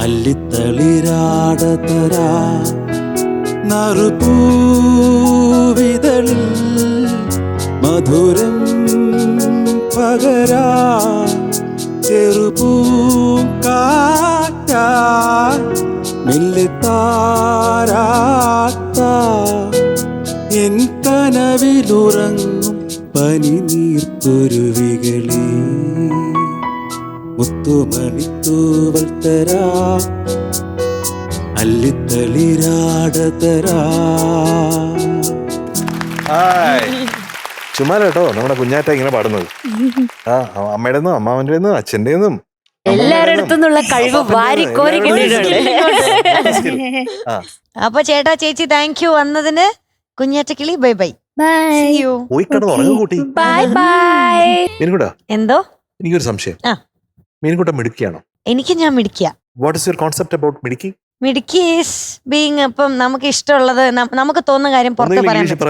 അല്ലിത്തളിരാട തരാ, നറുപൂവിതളിൽ മധുരം പകരാ, ചെറുപൂങ്കാറ്റാ മെല്ലിത്താരാത്ത എൻ കനവിലുറങ്ങും പനിനീർക്കുരുവികളെ, മുത്തുമണിത്തൂവൽ തരാ, അല്ലിത്തളിരാട തരാ. ചുമ്മാ കേട്ടോ നമ്മുടെ കുഞ്ഞാറ്റ ഇങ്ങനെ പാടുന്നത്. അമ്മയുടെ നിന്നും അമ്മാവന്റെ നിന്നും അച്ഛന്റെ നിന്നും എല്ലാവരുടെ അടുത്തുനിന്നുള്ള കഴിവ് വാരിക്കോരി കിട്ടിയിട്ടുണ്ട്. അപ്പൊ ചേട്ടാ ചേച്ചി താങ്ക് യു വന്നതിന്. കുഞ്ഞാറ്റക്കിളി ബൈ ബൈ. പോയി കിടന്ന് ഉറങ്ങു കൂട്ടി. Bye bye. മീൻകുട്ടാ, എന്തോ എനിക്കൊരു സംശയം. മീൻകുട്ട മിടുക്കിയാണോ? ഞാൻ മിടുക്കിയ. What is your concept about മിടുക്കി? മിടുക്കി ഈസ് ബീങ്, ഇപ്പം നമുക്ക് ഇഷ്ടമുള്ളത് നമുക്ക് തോന്നുന്ന കാര്യം പുറത്ത് പറയാൻ പറ്റും.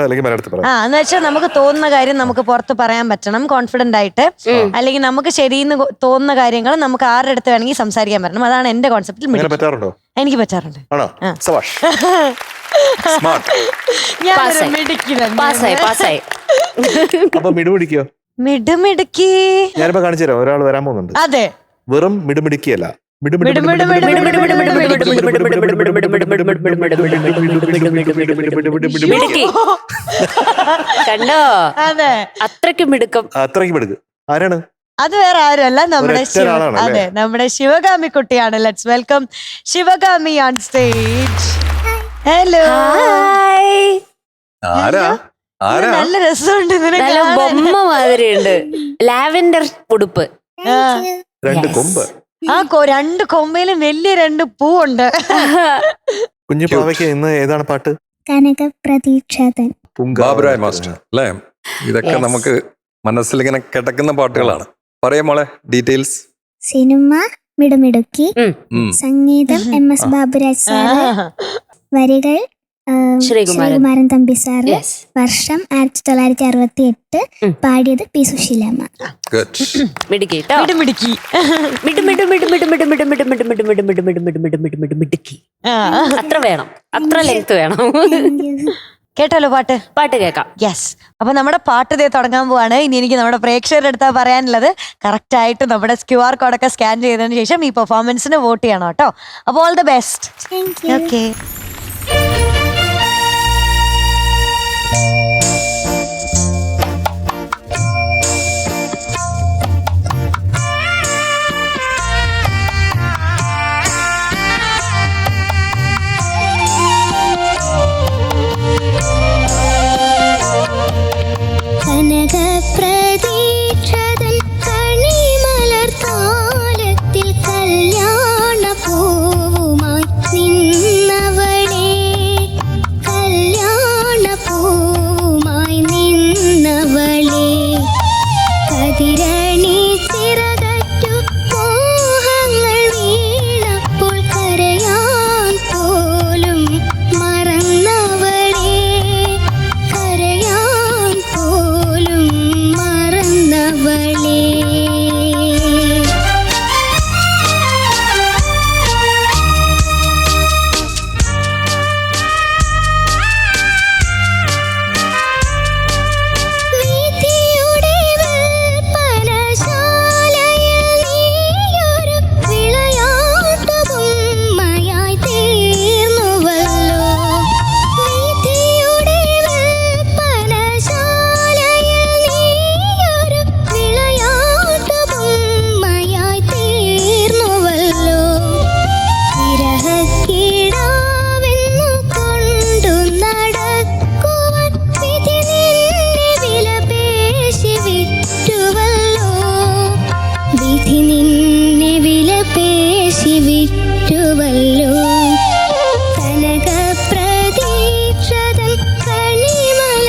എന്ന് വെച്ചാൽ നമുക്ക് തോന്നുന്ന കാര്യം നമുക്ക് പുറത്ത് പറയാൻ പറ്റണം കോൺഫിഡന്റ് ആയിട്ട്. അല്ലെങ്കിൽ നമുക്ക് ശരിയെന്ന് തോന്നുന്ന കാര്യങ്ങൾ നമുക്ക് ആരുടെ അടുത്ത് വേണമെങ്കിൽ സംസാരിക്കാൻ പറ്റണം. അതാണ് എന്റെ കോൺസെപ്റ്റിൽ. എനിക്ക് പറ്റാറുണ്ട്. മിടുമിടുക്കി ഞാനിപ്പോ കാണിച്ചു തരാം. ഒരാൾ വരാൻ പോകുന്നുണ്ട്. അതെ, വെറും മിടുമിടുക്കിയല്ല, കണ്ടോ? അതെ, അത്രയ്ക്ക് മിടുക്കം. ആരാണ്? അത് വേറെ ആരുമല്ല, നമ്മുടെ അതെ നമ്മുടെ ശിവഗാമി കുട്ടിയാണ്. Let's welcome Sivagami on stage. Hello. ആരാ? ആരാ നല്ല രസമുണ്ട് ഇതിനെ നല്ല കാണാൻ. ബൊമ്മ മാതിരിയുണ്ട്. ലാവെൻഡർ ഉടുപ്പ്. ആ. രണ്ട് Yes. കൊമ്പ്. ആ രണ്ട് കൊമ്പയിലും വലിയ രണ്ട് പൂവുണ്ട്. കുഞ്ഞു പാവയ്ക്ക് ഇന്ന് ഏതാണ് പാട്ട്? കനക പ്രതീക്ഷതൻ. ബാബുരായ് മാസ്റ്റർ അല്ലേ? ഇതൊക്കെ Yes. നമുക്ക് മനസ്സിലിങ്ങനെ കിടക്കുന്ന പാട്ടുകളാണ്. പറയാം മോളെ ഡീറ്റെയിൽസ്. സിനിമ മിടുമിടുക്കി, ഉം. സംഗീതം MS ബാബുരാജ് സാറ്, വരികൾ ശ്രീകുമാരൻ തമ്പി സാറ്, Yes. വർഷം 1968, പാടിയത് പി സുശീലമ്മ. ഗുഡ്. മിടുക്കി ട്ടോ. മിടുമിടുക്കി. മിടുക്കി. ആ. അത്ര വേണം, അത്ര ലെങ്ത് വേണം. കേട്ടാലോ പാട്ട്? പാട്ട് കേൾക്കാം. യെസ്. അപ്പൊ നമ്മുടെ പാട്ട് ഇതേ തുടങ്ങാൻ പോവാണ്. ഇനി എനിക്ക് നമ്മുടെ പ്രേക്ഷകരുടെ അടുത്താ പറയാനുള്ളത്, കറക്റ്റ് ആയിട്ട് നമ്മുടെ QR കോഡൊക്കെ സ്കാൻ ചെയ്തതിന് ശേഷം ഈ പെർഫോമൻസിന് വോട്ട് ചെയ്യണം കേട്ടോ. അപ്പൊ all the best. Thank you. Okay. കനക പ്രതീക്ഷതൻ കണിമലർത്താലത്തിൽ കല്യാണ പൂവുമായി നിന്നവളെ, കല്യാണ പൂവുമായി നിന്നവളെ, കതിരണി ചിറകറ്റു മോഹങ്ങൾ വീണപ്പോൾ കരയാൻ പോലും മറന്നവളെ, കരയാൻ പോലും മറന്നവളെ. വീഥിയുടെ വിൽപ്പനശാലയിൽ നീയൊരു വിളയാട്ടുബൊമ്മയായി തീർന്നുവല്ലോ. വീഥിയുടെ വിൽപ്പനശാലയിൽ നീയൊരു വിളയാട്ടുബൊമ്മയായി തീർന്നുവല്ലോ. വിരഹക്കിടാവെന്നു കൊണ്ടു നടക്കുവാൻ വിധി നിന്നെ വിലപേശി വിറ്റുവല്ലോ, വിധി നിന്നെ വിലപേശി വിറ്റുവല്ലോ. കനക പ്രതീക്ഷതൻ കണിമലർത്താലത്തിൽ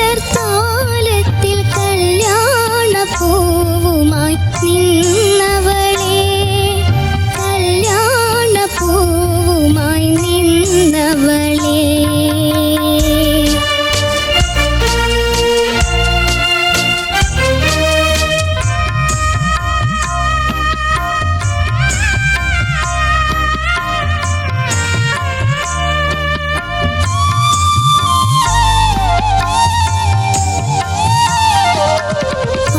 കല്യാണ പൂവുമായി നിന്നവളെ, കല്യാണ പൂവുമായി നിന്നവളെ.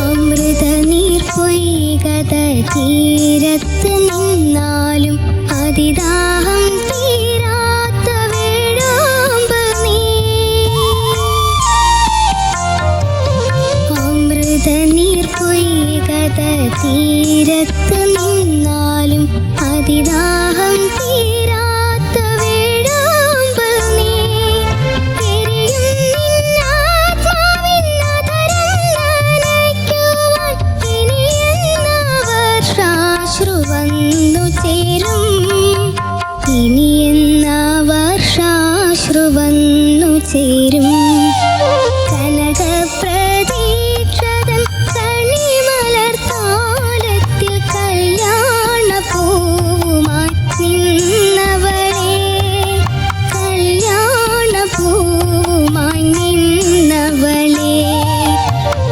അമൃതനീർ പൊയ്കത തീരത്ത് നിന്നാലും അതിദാഹം തീരാത്ത വേഴാമ്പൽ നീ. അമൃതനീർ പൊയ്കത തീരത്ത് നിന്നാലും അതിദാഹം തീരാത്ത വേഴാമ്പൽ നീ. എരിയും നിന്നാത്മാവിൻ അധരം നനയ്ക്കുവാൻ ഇനിയെന്ന വർഷാശ്രു വന്നു ചേരും, ഇനിയെന്ന വർഷാശ്രു വന്നു ചേരും. കനക പ്രതീക്ഷതൻ കണിമലർത്താലത്തിൽ കല്യാണ പൂവുമായി നിന്നവളെ, കല്യാണ പൂവുമായി നിന്നവളെ,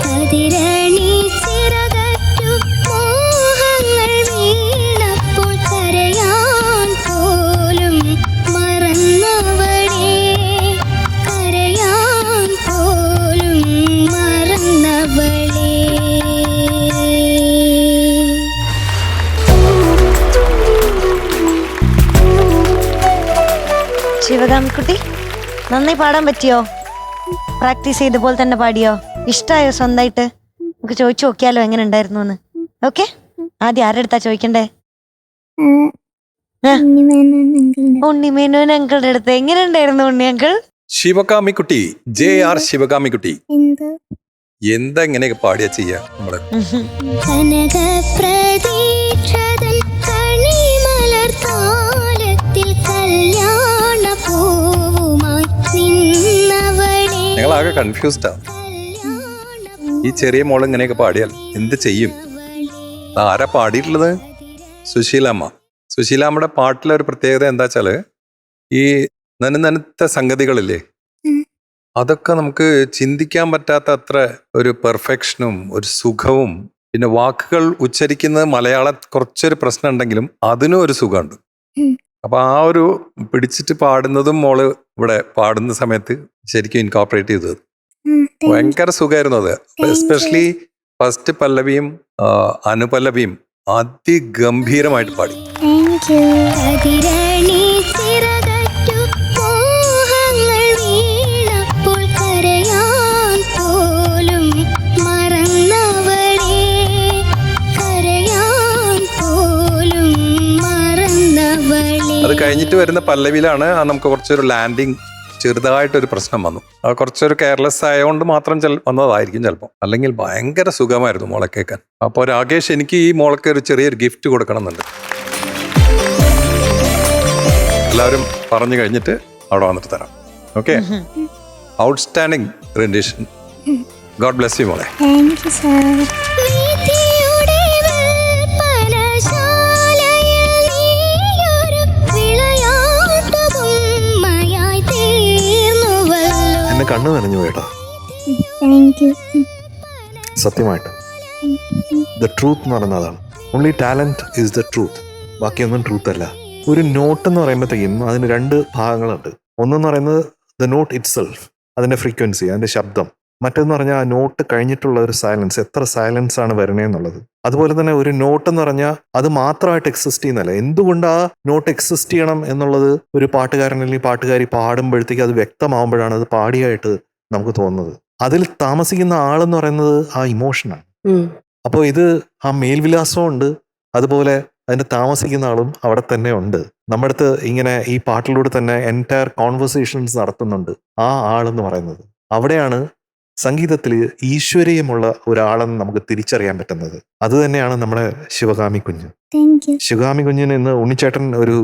കതിരണി ചിറകറ്റു മോഹങ്ങൾ വീണപ്പോൾ കരയാൻ പോലും മറന്നവളെ, കരയാൻ പോലും മറന്നവളെ. ശിവകാമിക്കുട്ടി, നന്നായി പാടാൻ പറ്റിയോ? പ്രാക്ടീസ് ചെയ്ത പോലെ തന്നെ പാടിയോ? ഇഷ്ടായോ സ്വന്തമായിട്ട്? നമുക്ക് ചോദിച്ചു നോക്കിയാലോ എങ്ങനെ ഉണ്ടായിരുന്നു എന്ന്. ഓക്കെ, ആദ്യം ആരുടെ അടുത്താ ചോദിക്കണ്ടേ? ഉണ്ണിമേനോൻ അങ്കിളിന്റെ ഉണ്ണിമേനോൻ അങ്കിളുടെ അടുത്ത്. എങ്ങനെ ഉണ്ടായിരുന്നു ഉണ്ണി അങ്കിൾ? ശിവകാമിക്കുട്ടി, JR ശിവകാമിക്കുട്ടി, എന്ത് എന്താ ഇങ്ങനെയൊക്കെ പാടിയാ ചെയ്യാ നമ്മള്? കനകപ്രതീക്ഷതൻ കണിമലർത്താലത്തിൽ കല്യാണ പൂവുമായി നിന്നവളെ ഞങ്ങളാകെ കൺഫ്യൂസ്ഡാ. ഈ ചെറിയ മോള് ഇങ്ങനെയൊക്കെ പാടിയാൽ എന്ത് ചെയ്യും? ആരാ പാടിയിട്ടുള്ളത്? സുശീലാമ്മ. സുശീലാമ്മയുടെ പാട്ടിലെ ഒരു പ്രത്യേകത എന്താ വെച്ചാല്, ഈ നനുനനുത്ത സംഗതികളില്ലേ, അതൊക്കെ നമുക്ക് ചിന്തിക്കാൻ പറ്റാത്ത അത്ര ഒരു പെർഫെക്ഷനും ഒരു സുഖവും, പിന്നെ വാക്കുകൾ ഉച്ചരിക്കുന്നത് മലയാളം കുറച്ചൊരു പ്രശ്നം ഉണ്ടെങ്കിലും അതിനും ഒരു സുഖമുണ്ട്. അപ്പൊ ആ ഒരു പിടിച്ചിട്ട് പാടുന്നതും മോള് ഇവിടെ പാടുന്ന സമയത്ത് ശരിക്കും ഇൻകോർപ്പറേറ്റ് ചെയ്തത് ഭയങ്കര സുഖമായിരുന്നു അത്. എസ്പെഷ്യലി ഫസ്റ്റ് പല്ലവിയും അനുപല്ലവിയും അതിഗംഭീരമായിട്ട് പാടി. അത് കഴിഞ്ഞിട്ട് വരുന്ന പല്ലവിയിലാണ് നമുക്ക് കുറച്ചൊരു ലാൻഡിങ് ചെറുതായിട്ടൊരു പ്രശ്നം വന്നു. അത് കുറച്ചൊരു കെയർലെസ് ആയതുകൊണ്ട് മാത്രം വന്നതായിരിക്കും ചിലപ്പോൾ. അല്ലെങ്കിൽ ഭയങ്കര സുഖമായിരുന്നു മോളെ കേൾക്കാൻ. അപ്പോൾ രാകേഷ്, എനിക്ക് ഈ മോളൊക്കെ ഒരു ചെറിയൊരു ഗിഫ്റ്റ് കൊടുക്കണമെന്നുണ്ട്. എല്ലാവരും പറഞ്ഞു കഴിഞ്ഞിട്ട് അവിടെ വന്നിട്ട് തരാം. Okay? Outstanding rendition. God bless you മോളെ. Thank you sir. എന്നെ കണ്ണു നനഞ്ഞു പോയിട്ടാ. സത്യമായിട്ട് ദ ട്രൂത്ത് എന്ന് പറയുന്നത് അതാണ്. Only talent is the truth. ബാക്കിയൊന്നും ട്രൂത്ത് അല്ല. ഒരു നോട്ട് എന്ന് പറയുമ്പോഴത്തേക്കും അതിന് രണ്ട് ഭാഗങ്ങളുണ്ട്. ഒന്നെന്ന് പറയുന്നത് ദ നോട്ട് ഇറ്റ് സെൽഫ്, അതിന്റെ ഫ്രീക്വൻസി, അതിന്റെ ശബ്ദം. മറ്റൊന്ന് പറഞ്ഞാൽ ആ നോട്ട് കഴിഞ്ഞിട്ടുള്ള ഒരു സൈലൻസ്, എത്ര സൈലൻസ് ആണ് വരണേന്നുള്ളത്. അതുപോലെ തന്നെ ഒരു നോട്ട് എന്ന് പറഞ്ഞാൽ അത് മാത്രമായിട്ട് എക്സിസ്റ്റ് ചെയ്യുന്നല്ല, എന്തുകൊണ്ട് ആ നോട്ട് എക്സിസ്റ്റ് ചെയ്യണം എന്നുള്ളത് ഒരു പാട്ടുകാരൻ അല്ലെങ്കിൽ പാട്ടുകാരി പാടുമ്പോഴത്തേക്ക് അത് വ്യക്തമാകുമ്പോഴാണ് അത് പാടിയായിട്ട് നമുക്ക് തോന്നുന്നത്. അതിൽ താമസിക്കുന്ന ആളെന്ന് പറയുന്നത് ആ ഇമോഷനാണ്. അപ്പോൾ ഇത് ആ മേൽവിലാസവും ഉണ്ട്, അതുപോലെ അതിന്റെ താമസിക്കുന്ന ആളും അവിടെ തന്നെ ഉണ്ട്. നമ്മുടെ അടുത്ത് ഇങ്ങനെ ഈ പാട്ടിലൂടെ തന്നെ എൻറ്റയർ കോൺവെർസേഷൻസ് നടത്തുന്നുണ്ട് ആ ആളെന്ന് പറയുന്നത്. അവിടെയാണ് സംഗീതത്തിൽ ഈശ്വരീയമുള്ള ഒരാളെന്ന് നമുക്ക് തിരിച്ചറിയാൻ പറ്റുന്നത്. അത് തന്നെയാണ് നമ്മുടെ ശിവകാമി കുഞ്ഞ്. ശിവകാമി കുഞ്ഞിന് ഇന്ന് ഉണ്ണിച്ചേട്ടൻ ഒരു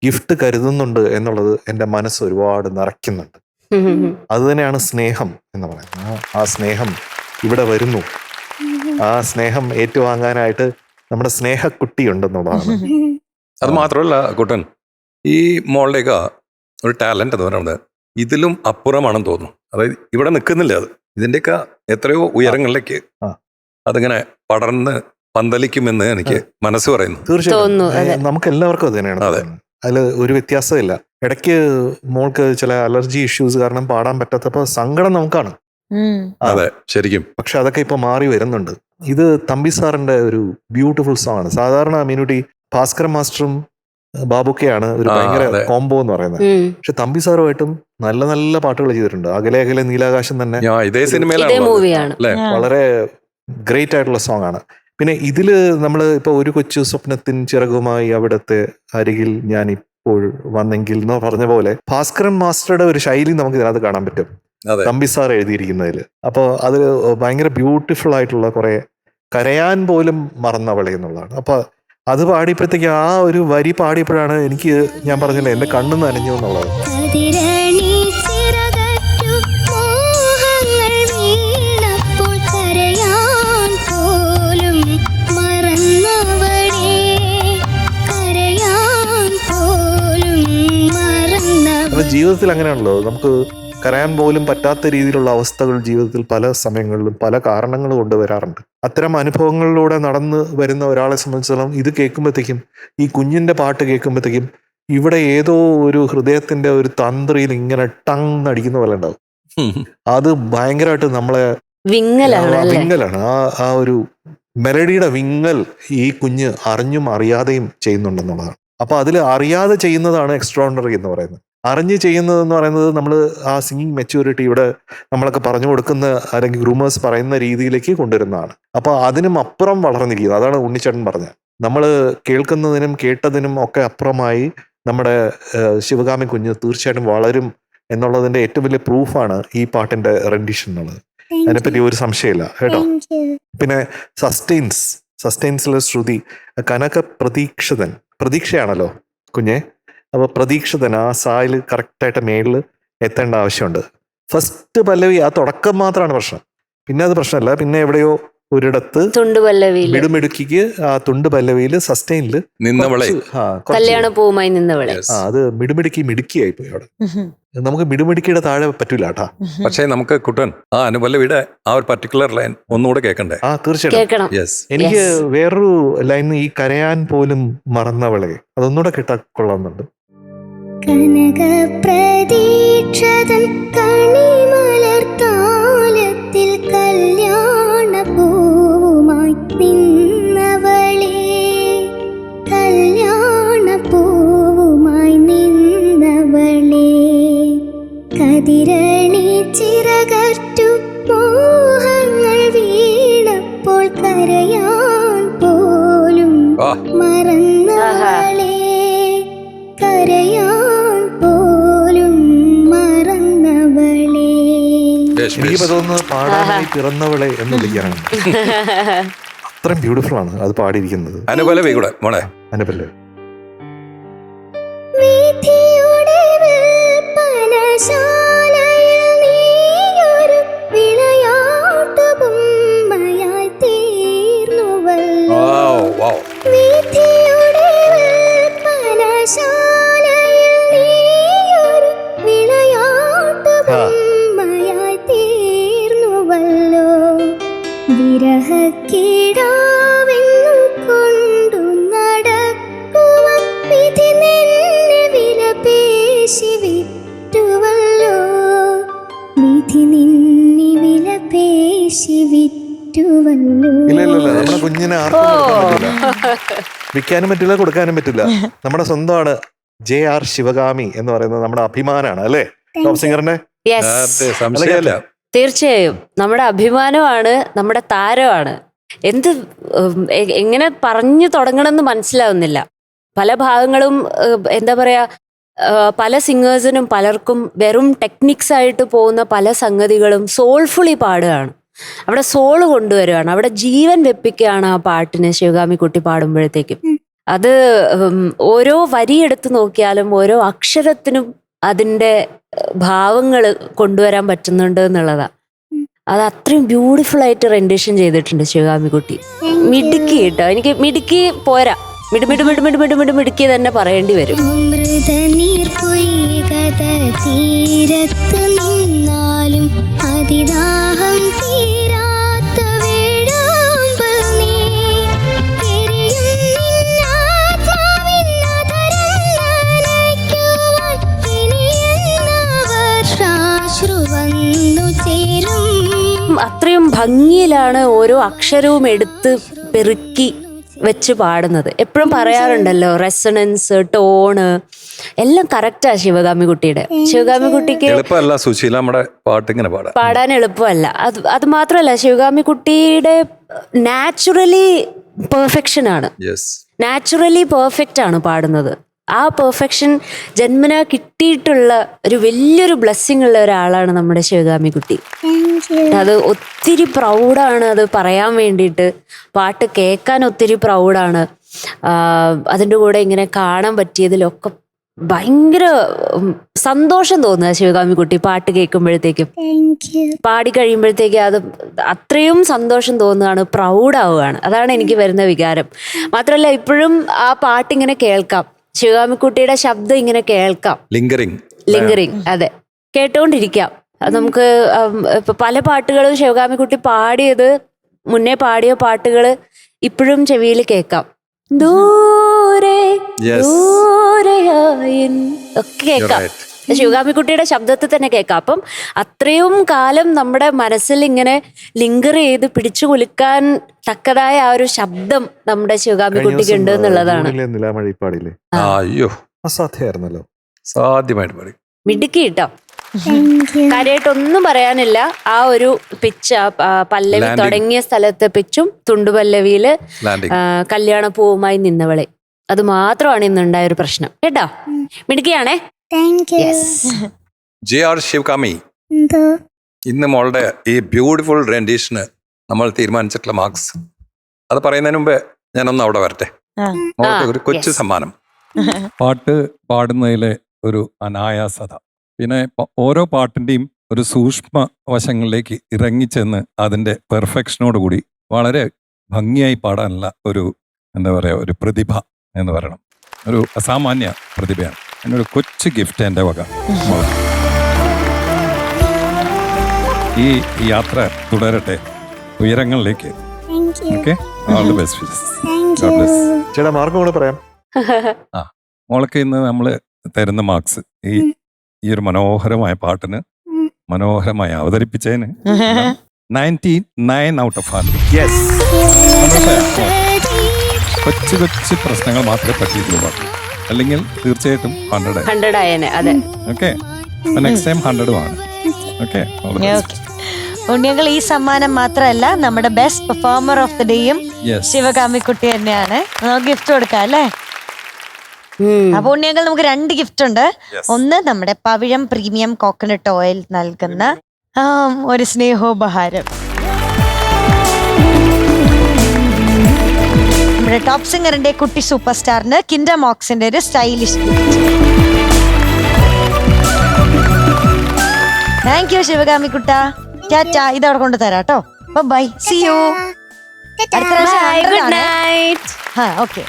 ഗിഫ്റ്റ് കരുതുന്നുണ്ട് എന്നുള്ളത് എൻ്റെ മനസ്സ് ഒരുപാട് നിറയ്ക്കുന്നുണ്ട്. അത് തന്നെയാണ് സ്നേഹം എന്ന് പറയുന്നത്. ആ സ്നേഹം ഇവിടെ വരുന്നു. ആ സ്നേഹം ഏറ്റുവാങ്ങാനായിട്ട് നമ്മുടെ സ്നേഹക്കുട്ടി ഉണ്ടെന്നുള്ളതാണ്. അത് മാത്രമല്ല കുട്ടൻ, ഈ മോളുടെയൊക്കെ ഒരു ടാലന്റ് എന്ന് പറയുന്നത് ഇതിലും അപ്പുറമാണെന്ന് തോന്നുന്നു. അതായത് ഇവിടെ നിൽക്കുന്നില്ല, അത് ഇതിന്റെയൊക്കെ എത്രയോ ഉയരങ്ങളിലേക്ക് അതിങ്ങനെ പടർന്ന് പന്തലിക്കുമെന്ന് എനിക്ക് മനസ്സ് പറയുന്നു. തീർച്ചയായിട്ടും നമുക്ക് എല്ലാവർക്കും അത് തന്നെയാണ്. അതിൽ ഒരു വ്യത്യാസമില്ല. ഇടയ്ക്ക് മോൾക്ക് ചില അലർജി ഇഷ്യൂസ് കാരണം പാടാൻ പറ്റാത്തപ്പോൾ സങ്കടം നമുക്കാണ്. അതെ, ശരിക്കും. പക്ഷെ അതൊക്കെ ഇപ്പൊ മാറി വരുന്നുണ്ട്. ഇത് തമ്പി സാറിന്റെ ഒരു ബ്യൂട്ടിഫുൾ സോങ് ആണ്. സാധാരണ മീനുട്ടി ഭാസ്കരൻ മാസ്റ്ററും ബാബുക്കെയാണ് ഒരു ഭയങ്കര കോംബോ എന്ന് പറയുന്നത്. പക്ഷെ തമ്പി സാറുമായിട്ടും നല്ല നല്ല പാട്ടുകൾ ചെയ്തിട്ടുണ്ട്. അകലെ അകലെ നീലാകാശം തന്നെ ഇതേ സിനിമയിലാണ്. വളരെ ഗ്രേറ്റ് ആയിട്ടുള്ള സോങ് ആണ്. പിന്നെ ഇതില് നമ്മൾ ഇപ്പൊ ഒരു കൊച്ചു സ്വപ്നത്തിൻ ചിറകുമായി അവിടത്തെ അരികിൽ ഞാൻ ഇപ്പോൾ വന്നെങ്കിൽ എന്ന് പറഞ്ഞ പോലെ ഭാസ്കരൻ മാസ്റ്ററുടെ ഒരു ശൈലി നമുക്ക് ഇതിനകത്ത് കാണാൻ പറ്റും തമ്പി സാർ എഴുതിയിരിക്കുന്നതിൽ. അപ്പോൾ അത് ഭയങ്കര ബ്യൂട്ടിഫുൾ ആയിട്ടുള്ള കുറെ കരയാൻ പോലും മറന്നവളെ എന്നുള്ളതാണ്. അപ്പൊ അത് പാടിയപ്പോഴത്തേക്ക് ആ ഒരു വരി പാടിയപ്പോഴാണ് എനിക്ക്, ഞാൻ പറഞ്ഞില്ല, എന്റെ കണ്ണ് നനഞ്ഞു എന്നുള്ളത്. ജീവിതത്തിൽ അങ്ങനെയാണല്ലോ, നമുക്ക് കരയാൻ പോലും പറ്റാത്ത രീതിയിലുള്ള അവസ്ഥകൾ ജീവിതത്തിൽ പല സമയങ്ങളിലും പല കാരണങ്ങൾ കൊണ്ട് വരാറുണ്ട്. അത്തരം അനുഭവങ്ങളിലൂടെ നടന്നു വരുന്ന ഒരാളെ സംബന്ധിച്ചിടത്തോളം ഇത് കേൾക്കുമ്പോഴത്തേക്കും, ഈ കുഞ്ഞിന്റെ പാട്ട് കേൾക്കുമ്പോഴത്തേക്കും ഇവിടെ ഏതോ ഒരു ഹൃദയത്തിന്റെ ഒരു തന്ത്രിയിൽ ഇങ്ങനെ ടങ് അടിക്കുന്ന പോലെ ഉണ്ടാവും. അത് ഭയങ്കരമായിട്ട് നമ്മളെ വിങ്ങലാണ്. ആ ഒരു മെലഡിയുടെ വിങ്ങൽ ഈ കുഞ്ഞ് അറിഞ്ഞും അറിയാതെയും ചെയ്യുന്നുണ്ടെന്നുള്ളതാണ്. അപ്പൊ അതിൽ അറിയാതെ ചെയ്യുന്നതാണ് എക്സ്ട്രോണറി എന്ന് പറയുന്നത്. അറിഞ്ഞ് ചെയ്യുന്നതെന്ന് പറയുന്നത് നമ്മൾ ആ സിംഗിങ് മെച്യൂരിറ്റി ഇവിടെ നമ്മളൊക്കെ പറഞ്ഞു കൊടുക്കുന്ന അല്ലെങ്കിൽ ഗ്രൂമേഴ്സ് പറയുന്ന രീതിയിലേക്ക് കൊണ്ടുവരുന്നതാണ്. അപ്പോൾ അതിനും അപ്പുറം വളർന്നിരിക്കുന്നത്. അതാണ് ഉണ്ണിച്ചേട്ടൻ പറഞ്ഞത്. നമ്മൾ കേൾക്കുന്നതിനും കേട്ടതിനും ഒക്കെ അപ്പുറമായി നമ്മുടെ ശിവകാമി കുഞ്ഞ് തീർച്ചയായിട്ടും വളരും എന്നുള്ളതിന്റെ ഏറ്റവും വലിയ പ്രൂഫാണ് ഈ പാട്ടിന്റെ റെൻഡിഷൻ എന്നുള്ളത്. അതിനെപ്പറ്റി ഒരു സംശയമില്ല കേട്ടോ. പിന്നെ സസ്റ്റെയിൻസിലെ ശ്രുതി കനക പ്രതീക്ഷയാണല്ലോ കുഞ്ഞെ. അപ്പൊ പ്രതീക്ഷിതൻ ആ സായിൽ കറക്റ്റായിട്ട് മേളിൽ എത്തേണ്ട ആവശ്യമുണ്ട്. ഫസ്റ്റ് പല്ലവി ആ തുടക്കം മാത്രമാണ് പ്രശ്നം, പിന്നെ അത് പ്രശ്നമല്ല. പിന്നെ എവിടെയോ ഒരിടത്ത് മിടുമിടുക്കിക്ക് ആ തുണ്ട് പല്ലവിയില് സസ്റ്റെയിനില് നിന്നവളെ കല്യാണ പൂവുമായി നിന്നവളെ അത് മിടുക്കിയായി പോയി അവിടെ. നമുക്ക് മിടുമിടുക്കിയുടെ താഴെ പറ്റൂല കേട്ടാ. പക്ഷേ നമുക്ക് കുട്ടൻ ആ അനുപല്ലവിയുടെ ആ ഒരു പർട്ടിക്കുലർ ലൈൻ ഒന്നുകൂടെ കേൾക്കണ്ടേ? ആ തീർച്ചയായിട്ടും. യെസ്, എനിക്ക് വേറൊരു ലൈൻ ഈ കരയാൻ പോലും മറന്നവളെ അതൊന്നുകൂടെ കേട്ടാ കൊള്ളാമെന്നുണ്ട്. കനക പ്രതീക്ഷതൻ കണിമലർത്താലത്തിൽ കല്യാണ പൂവുമായി നിന്നവളെ, കല്യാണ പൂവുമായി നിന്നവളെ, കതിരണി ചിറകറ്റു മോഹങ്ങൾ വീണപ്പോൾ കരയാൻ പോലും മറന്നവളെ, കരയാൻ പോലും മറന്നവളെ. എനിക്ക് തോന്നുന്നു പാടാനായി പിറന്നവളെ എന്ന് വിളിക്കാനാണ്. അത്രയും ബ്യൂട്ടിഫുൾ ആണ് അത് പാടിയിരിക്കുന്നത്. അനുപല്ലവി കൂടെ മോളെ. അനുപല്ലവി വിധിയുടെ വിൽപ്പനശാലയിൽ നീയൊരു വിളയാട്ടു ബൊമ്മയായി തീർന്നുവല്ലോ. വിധിയുടെ വിൽപ്പനശാലയിൽ നീയൊരു വിളയാട്ടു ബൊമ്മയായി തീർന്നുവല്ലോ. വിരഹക്കിടാവെന്നു കൊണ്ടു നടക്കുവാൻ വിധി നിന്നെ വിലപേശി വിറ്റുവല്ലോ, വിധി നിന്നെ വിലപേശി വിറ്റുവല്ലോ. ഇല്ല നമ്മുടെ കുഞ്ഞിനെ ആർക്കും കൊടുക്കാൻ പറ്റില്ല, വിൽക്കാനും പറ്റില്ല, കൊടുക്കാനും പറ്റില്ല. നമ്മുടെ സ്വന്തമാണ് JR ശിവഗാമി എന്ന് പറയുന്നത് നമ്മുടെ അഭിമാനമാണ് അല്ലേ ടോപ്പ് സിംഗറിന്റെ? സംശയമല്ല, തീർച്ചയായും നമ്മുടെ അഭിമാനമാണ്, നമ്മുടെ താരമാണ്. എങ്ങനെ പറഞ്ഞു തുടങ്ങണമെന്ന് മനസ്സിലാവുന്നില്ല. പല ഭാഗങ്ങളും എന്താ പറയാ, പല സിംഗേഴ്സിനും പലർക്കും വെറും ടെക്നിക്സ് ആയിട്ട് പോകുന്ന പല സംഗതികളും സോൾഫുള്ളി പാടുകയാണ്. അവിടെ സോള് കൊണ്ടുവരികയാണ്, അവിടെ ജീവൻ വെപ്പിക്കുകയാണ് ആ പാട്ടിന് ശിവഗാമി കുട്ടി പാടുമ്പോഴത്തേക്കും. അത് ഓരോ വരി എടുത്ത് നോക്കിയാലും ഓരോ അക്ഷരത്തിനും അതിൻ്റെ ഭാവങ്ങൾ കൊണ്ടുവരാൻ പറ്റുന്നുണ്ട് എന്നുള്ളതാണ്. അത് അത്രയും ബ്യൂട്ടിഫുൾ ആയിട്ട് റെൻഡിഷൻ ചെയ്തിട്ടുണ്ട് ശിവഗാമി കുട്ടി. മിടുക്കി കേട്ടോ, എനിക്ക് മിടുക്കി പോരാ, മിടുമിടുക്കി തന്നെ പറയേണ്ടി വരും. തീരത്ത് നിന്നാലും അതിദാഹം തീരാത്ത വേഴാമ്പൽ നീ, അത്രയും ഭംഗിയിലാണ് ഓരോ അക്ഷരവും എടുത്ത് പെറുക്കി വെച്ച് പാടുന്നത്. എപ്പോഴും പറയാറുണ്ടല്ലോ റെസണൻസ്, ടോണ് എല്ലാം കറക്റ്റാ ശിവഗാമി കുട്ടിയുടെ. ശിവഗാമി കുട്ടിക്ക് എളുപ്പമല്ല സുശീല നമ്മുടെ പാട്ടിങ്ങനെ പാടാൻ എളുപ്പമല്ല. അത് മാത്രമല്ല ശിവഗാമി കുട്ടിയുടെ നാച്ചുറലി പെർഫെക്ഷൻ ആണ്, നാച്ചുറലി പെർഫെക്റ്റ് ആണ് പാടുന്നത്. ആ പെർഫെക്ഷൻ ജന്മന കിട്ടിയിട്ടുള്ള ഒരു വലിയൊരു ബ്ലെസ്സിങ് ഉള്ള ഒരാളാണ് നമ്മുടെ ശിവഗാമി കുട്ടി. അത് ഒത്തിരി പ്രൗഡാണ് അത് പറയാൻ വേണ്ടിയിട്ട്, പാട്ട് കേൾക്കാൻ ഒത്തിരി പ്രൗഡാണ്. അതിൻ്റെ കൂടെ ഇങ്ങനെ കാണാൻ പറ്റിയതിലൊക്കെ ഭയങ്കര സന്തോഷം തോന്നുക ശിവഗാമി കുട്ടി പാട്ട് കേൾക്കുമ്പോഴത്തേക്കും. പാടി കഴിയുമ്പോഴത്തേക്ക് അത് അത്രയും സന്തോഷം തോന്നുകയാണ്, പ്രൗഡാവുകയാണ്. അതാണ് എനിക്ക് വരുന്ന വികാരം. മാത്രമല്ല ഇപ്പോഴും ആ പാട്ടിങ്ങനെ കേൾക്കാം, ശിവഗാമിക്കുട്ടിയുടെ ശബ്ദം ഇങ്ങനെ കേൾക്കാം, ലിങ്കറിങ്. അതെ, കേട്ടോണ്ടിരിക്കാം. നമുക്ക് ഇപ്പൊ പല പാട്ടുകളും ശിവഗാമിക്കുട്ടി പാടിയത്, മുന്നേ പാടിയ പാട്ടുകൾ ഇപ്പോഴും ചെവിയിൽ കേൾക്കാം. ദൂരെ ഒക്കെ കേൾക്കാം, ശിവഗാമിക്കുട്ടിയുടെ ശബ്ദത്തിൽ തന്നെ കേൾക്കാം. അപ്പം അത്രയും കാലം നമ്മുടെ മനസ്സിൽ ഇങ്ങനെ ലിങ്കർ ചെയ്ത് പിടിച്ചു കുലുക്കാൻ തക്കതായ ആ ഒരു ശബ്ദം നമ്മുടെ ശിവഗാമിക്കുട്ടിക്ക് ഉണ്ട് എന്നുള്ളതാണ്. അയ്യോ അസാധ്യമായിരുന്നല്ലോ, സാധ്യമായിട്ട് പാടി മിടുക്കി കേട്ടോ. കാര്യമായിട്ടൊന്നും പറയാനില്ല. ആ ഒരു പിച്ച്, പല്ലവി തുടങ്ങിയ സ്ഥലത്തെ പിച്ചും തുണ്ടുപല്ലവിയില് കല്യാണ പൂവുമായി നിന്നവളെ, അത് മാത്രമാണ് ഇന്നുണ്ടായ ഒരു പ്രശ്നം കേട്ടോ. മിടുക്കിയാണേ. JR ശിവകാമി, എന്തോ ഇന്ന് മോളുടെ ഈ ബ്യൂട്ടിഫുൾ റെൻഡീഷന് നമ്മൾ തീരുമാനിച്ചിട്ടുള്ള മാർക്സ് അത് പറയുന്നതിന് മുമ്പേ ഞാനൊന്ന് അവിടെ വരട്ടെ. മോൾക്ക് ഒരു കൊച്ചു സമ്മാനം. പാട്ട് പാടുന്നതിലെ ഒരു അനായാസത, പിന്നെ ഓരോ പാട്ടിൻ്റെയും ഒരു സൂക്ഷ്മ വശങ്ങളിലേക്ക് ഇറങ്ങിച്ചെന്ന് അതിൻ്റെ പെർഫെക്ഷനോടുകൂടി വളരെ ഭംഗിയായി പാടാനുള്ള ഒരു എന്താ പറയുക ഒരു പ്രതിഭ എന്ന് പറയണം. ഒരു അസാമാന്യ പ്രതിഭയാണ്. എന്നൊരു കൊച്ചു ഗിഫ്റ്റ് എൻ്റെ വക. ഈ യാത്ര തുടരട്ടെ ഉയരങ്ങളിലേക്ക്. Thank you okay, all the best wishes. Thank God bless. You. ചേട്ടാ മാർക്കും കൂടെ പറയാം. മോൾക്ക് ഇന്ന് നമ്മൾ തരുന്ന മാർക്സ് ഈ ഒരു മനോഹരമായ പാട്ടിന് മനോഹരമായി അവതരിപ്പിച്ചതിന് 99 out of 100. യെസ്. കൊച്ചു കൊച്ചു പ്രശ്നങ്ങൾ മാത്രമേ പറ്റിയിട്ടുള്ളൂ പാട്ട്, അല്ലെങ്കിൽ തീർച്ചയായിട്ടും 100. 100 ആയേനെ. അതെ. ഓക്കെ, നെക്സ്റ്റ് ടൈം 100 ആണ്. ഓക്കെ, ഉണ്ണിയങ്കൾ ഈ സമ്മാനം മാത്രമല്ല നമ്മുടെ ബെസ്റ്റ് പെർഫോമർ ഓഫ് ദി ഡേയും ശിവകാമിക്കുട്ടി തന്നെയാണ്. നമുക്ക് ഗിഫ്റ്റ് കൊടുക്കാം അല്ലേ? അപ്പൊ ഉണ്ണിയങ്കൾ നമുക്ക് 2 ഗിഫ്റ്റ് ഉണ്ട്. ഒന്ന് നമ്മുടെ പവിഴം പ്രീമിയം കോക്കനട്ട് ഓയിൽ നൽകുന്ന ഒരു സ്നേഹോപഹാരം. നമ്മുടെ ടോപ്പ് സിംഗറിന്റെ കുട്ടി സൂപ്പർ സ്റ്റാറിന് കിൻഡർ മോക്സിന്റെ ഒരു സ്റ്റൈലിഷ് ഗിഫ്റ്റ്. താങ്ക് യു ശിവകാമിക്കുട്ട. ടാറ്റ. ഇതവിടെ കൊണ്ട് തരാം കേട്ടോ. Bye, see you. അടുത്ത പ്രാവശ്യം 100 ആണ്. നൈറ്റ്. ഓക്കെ.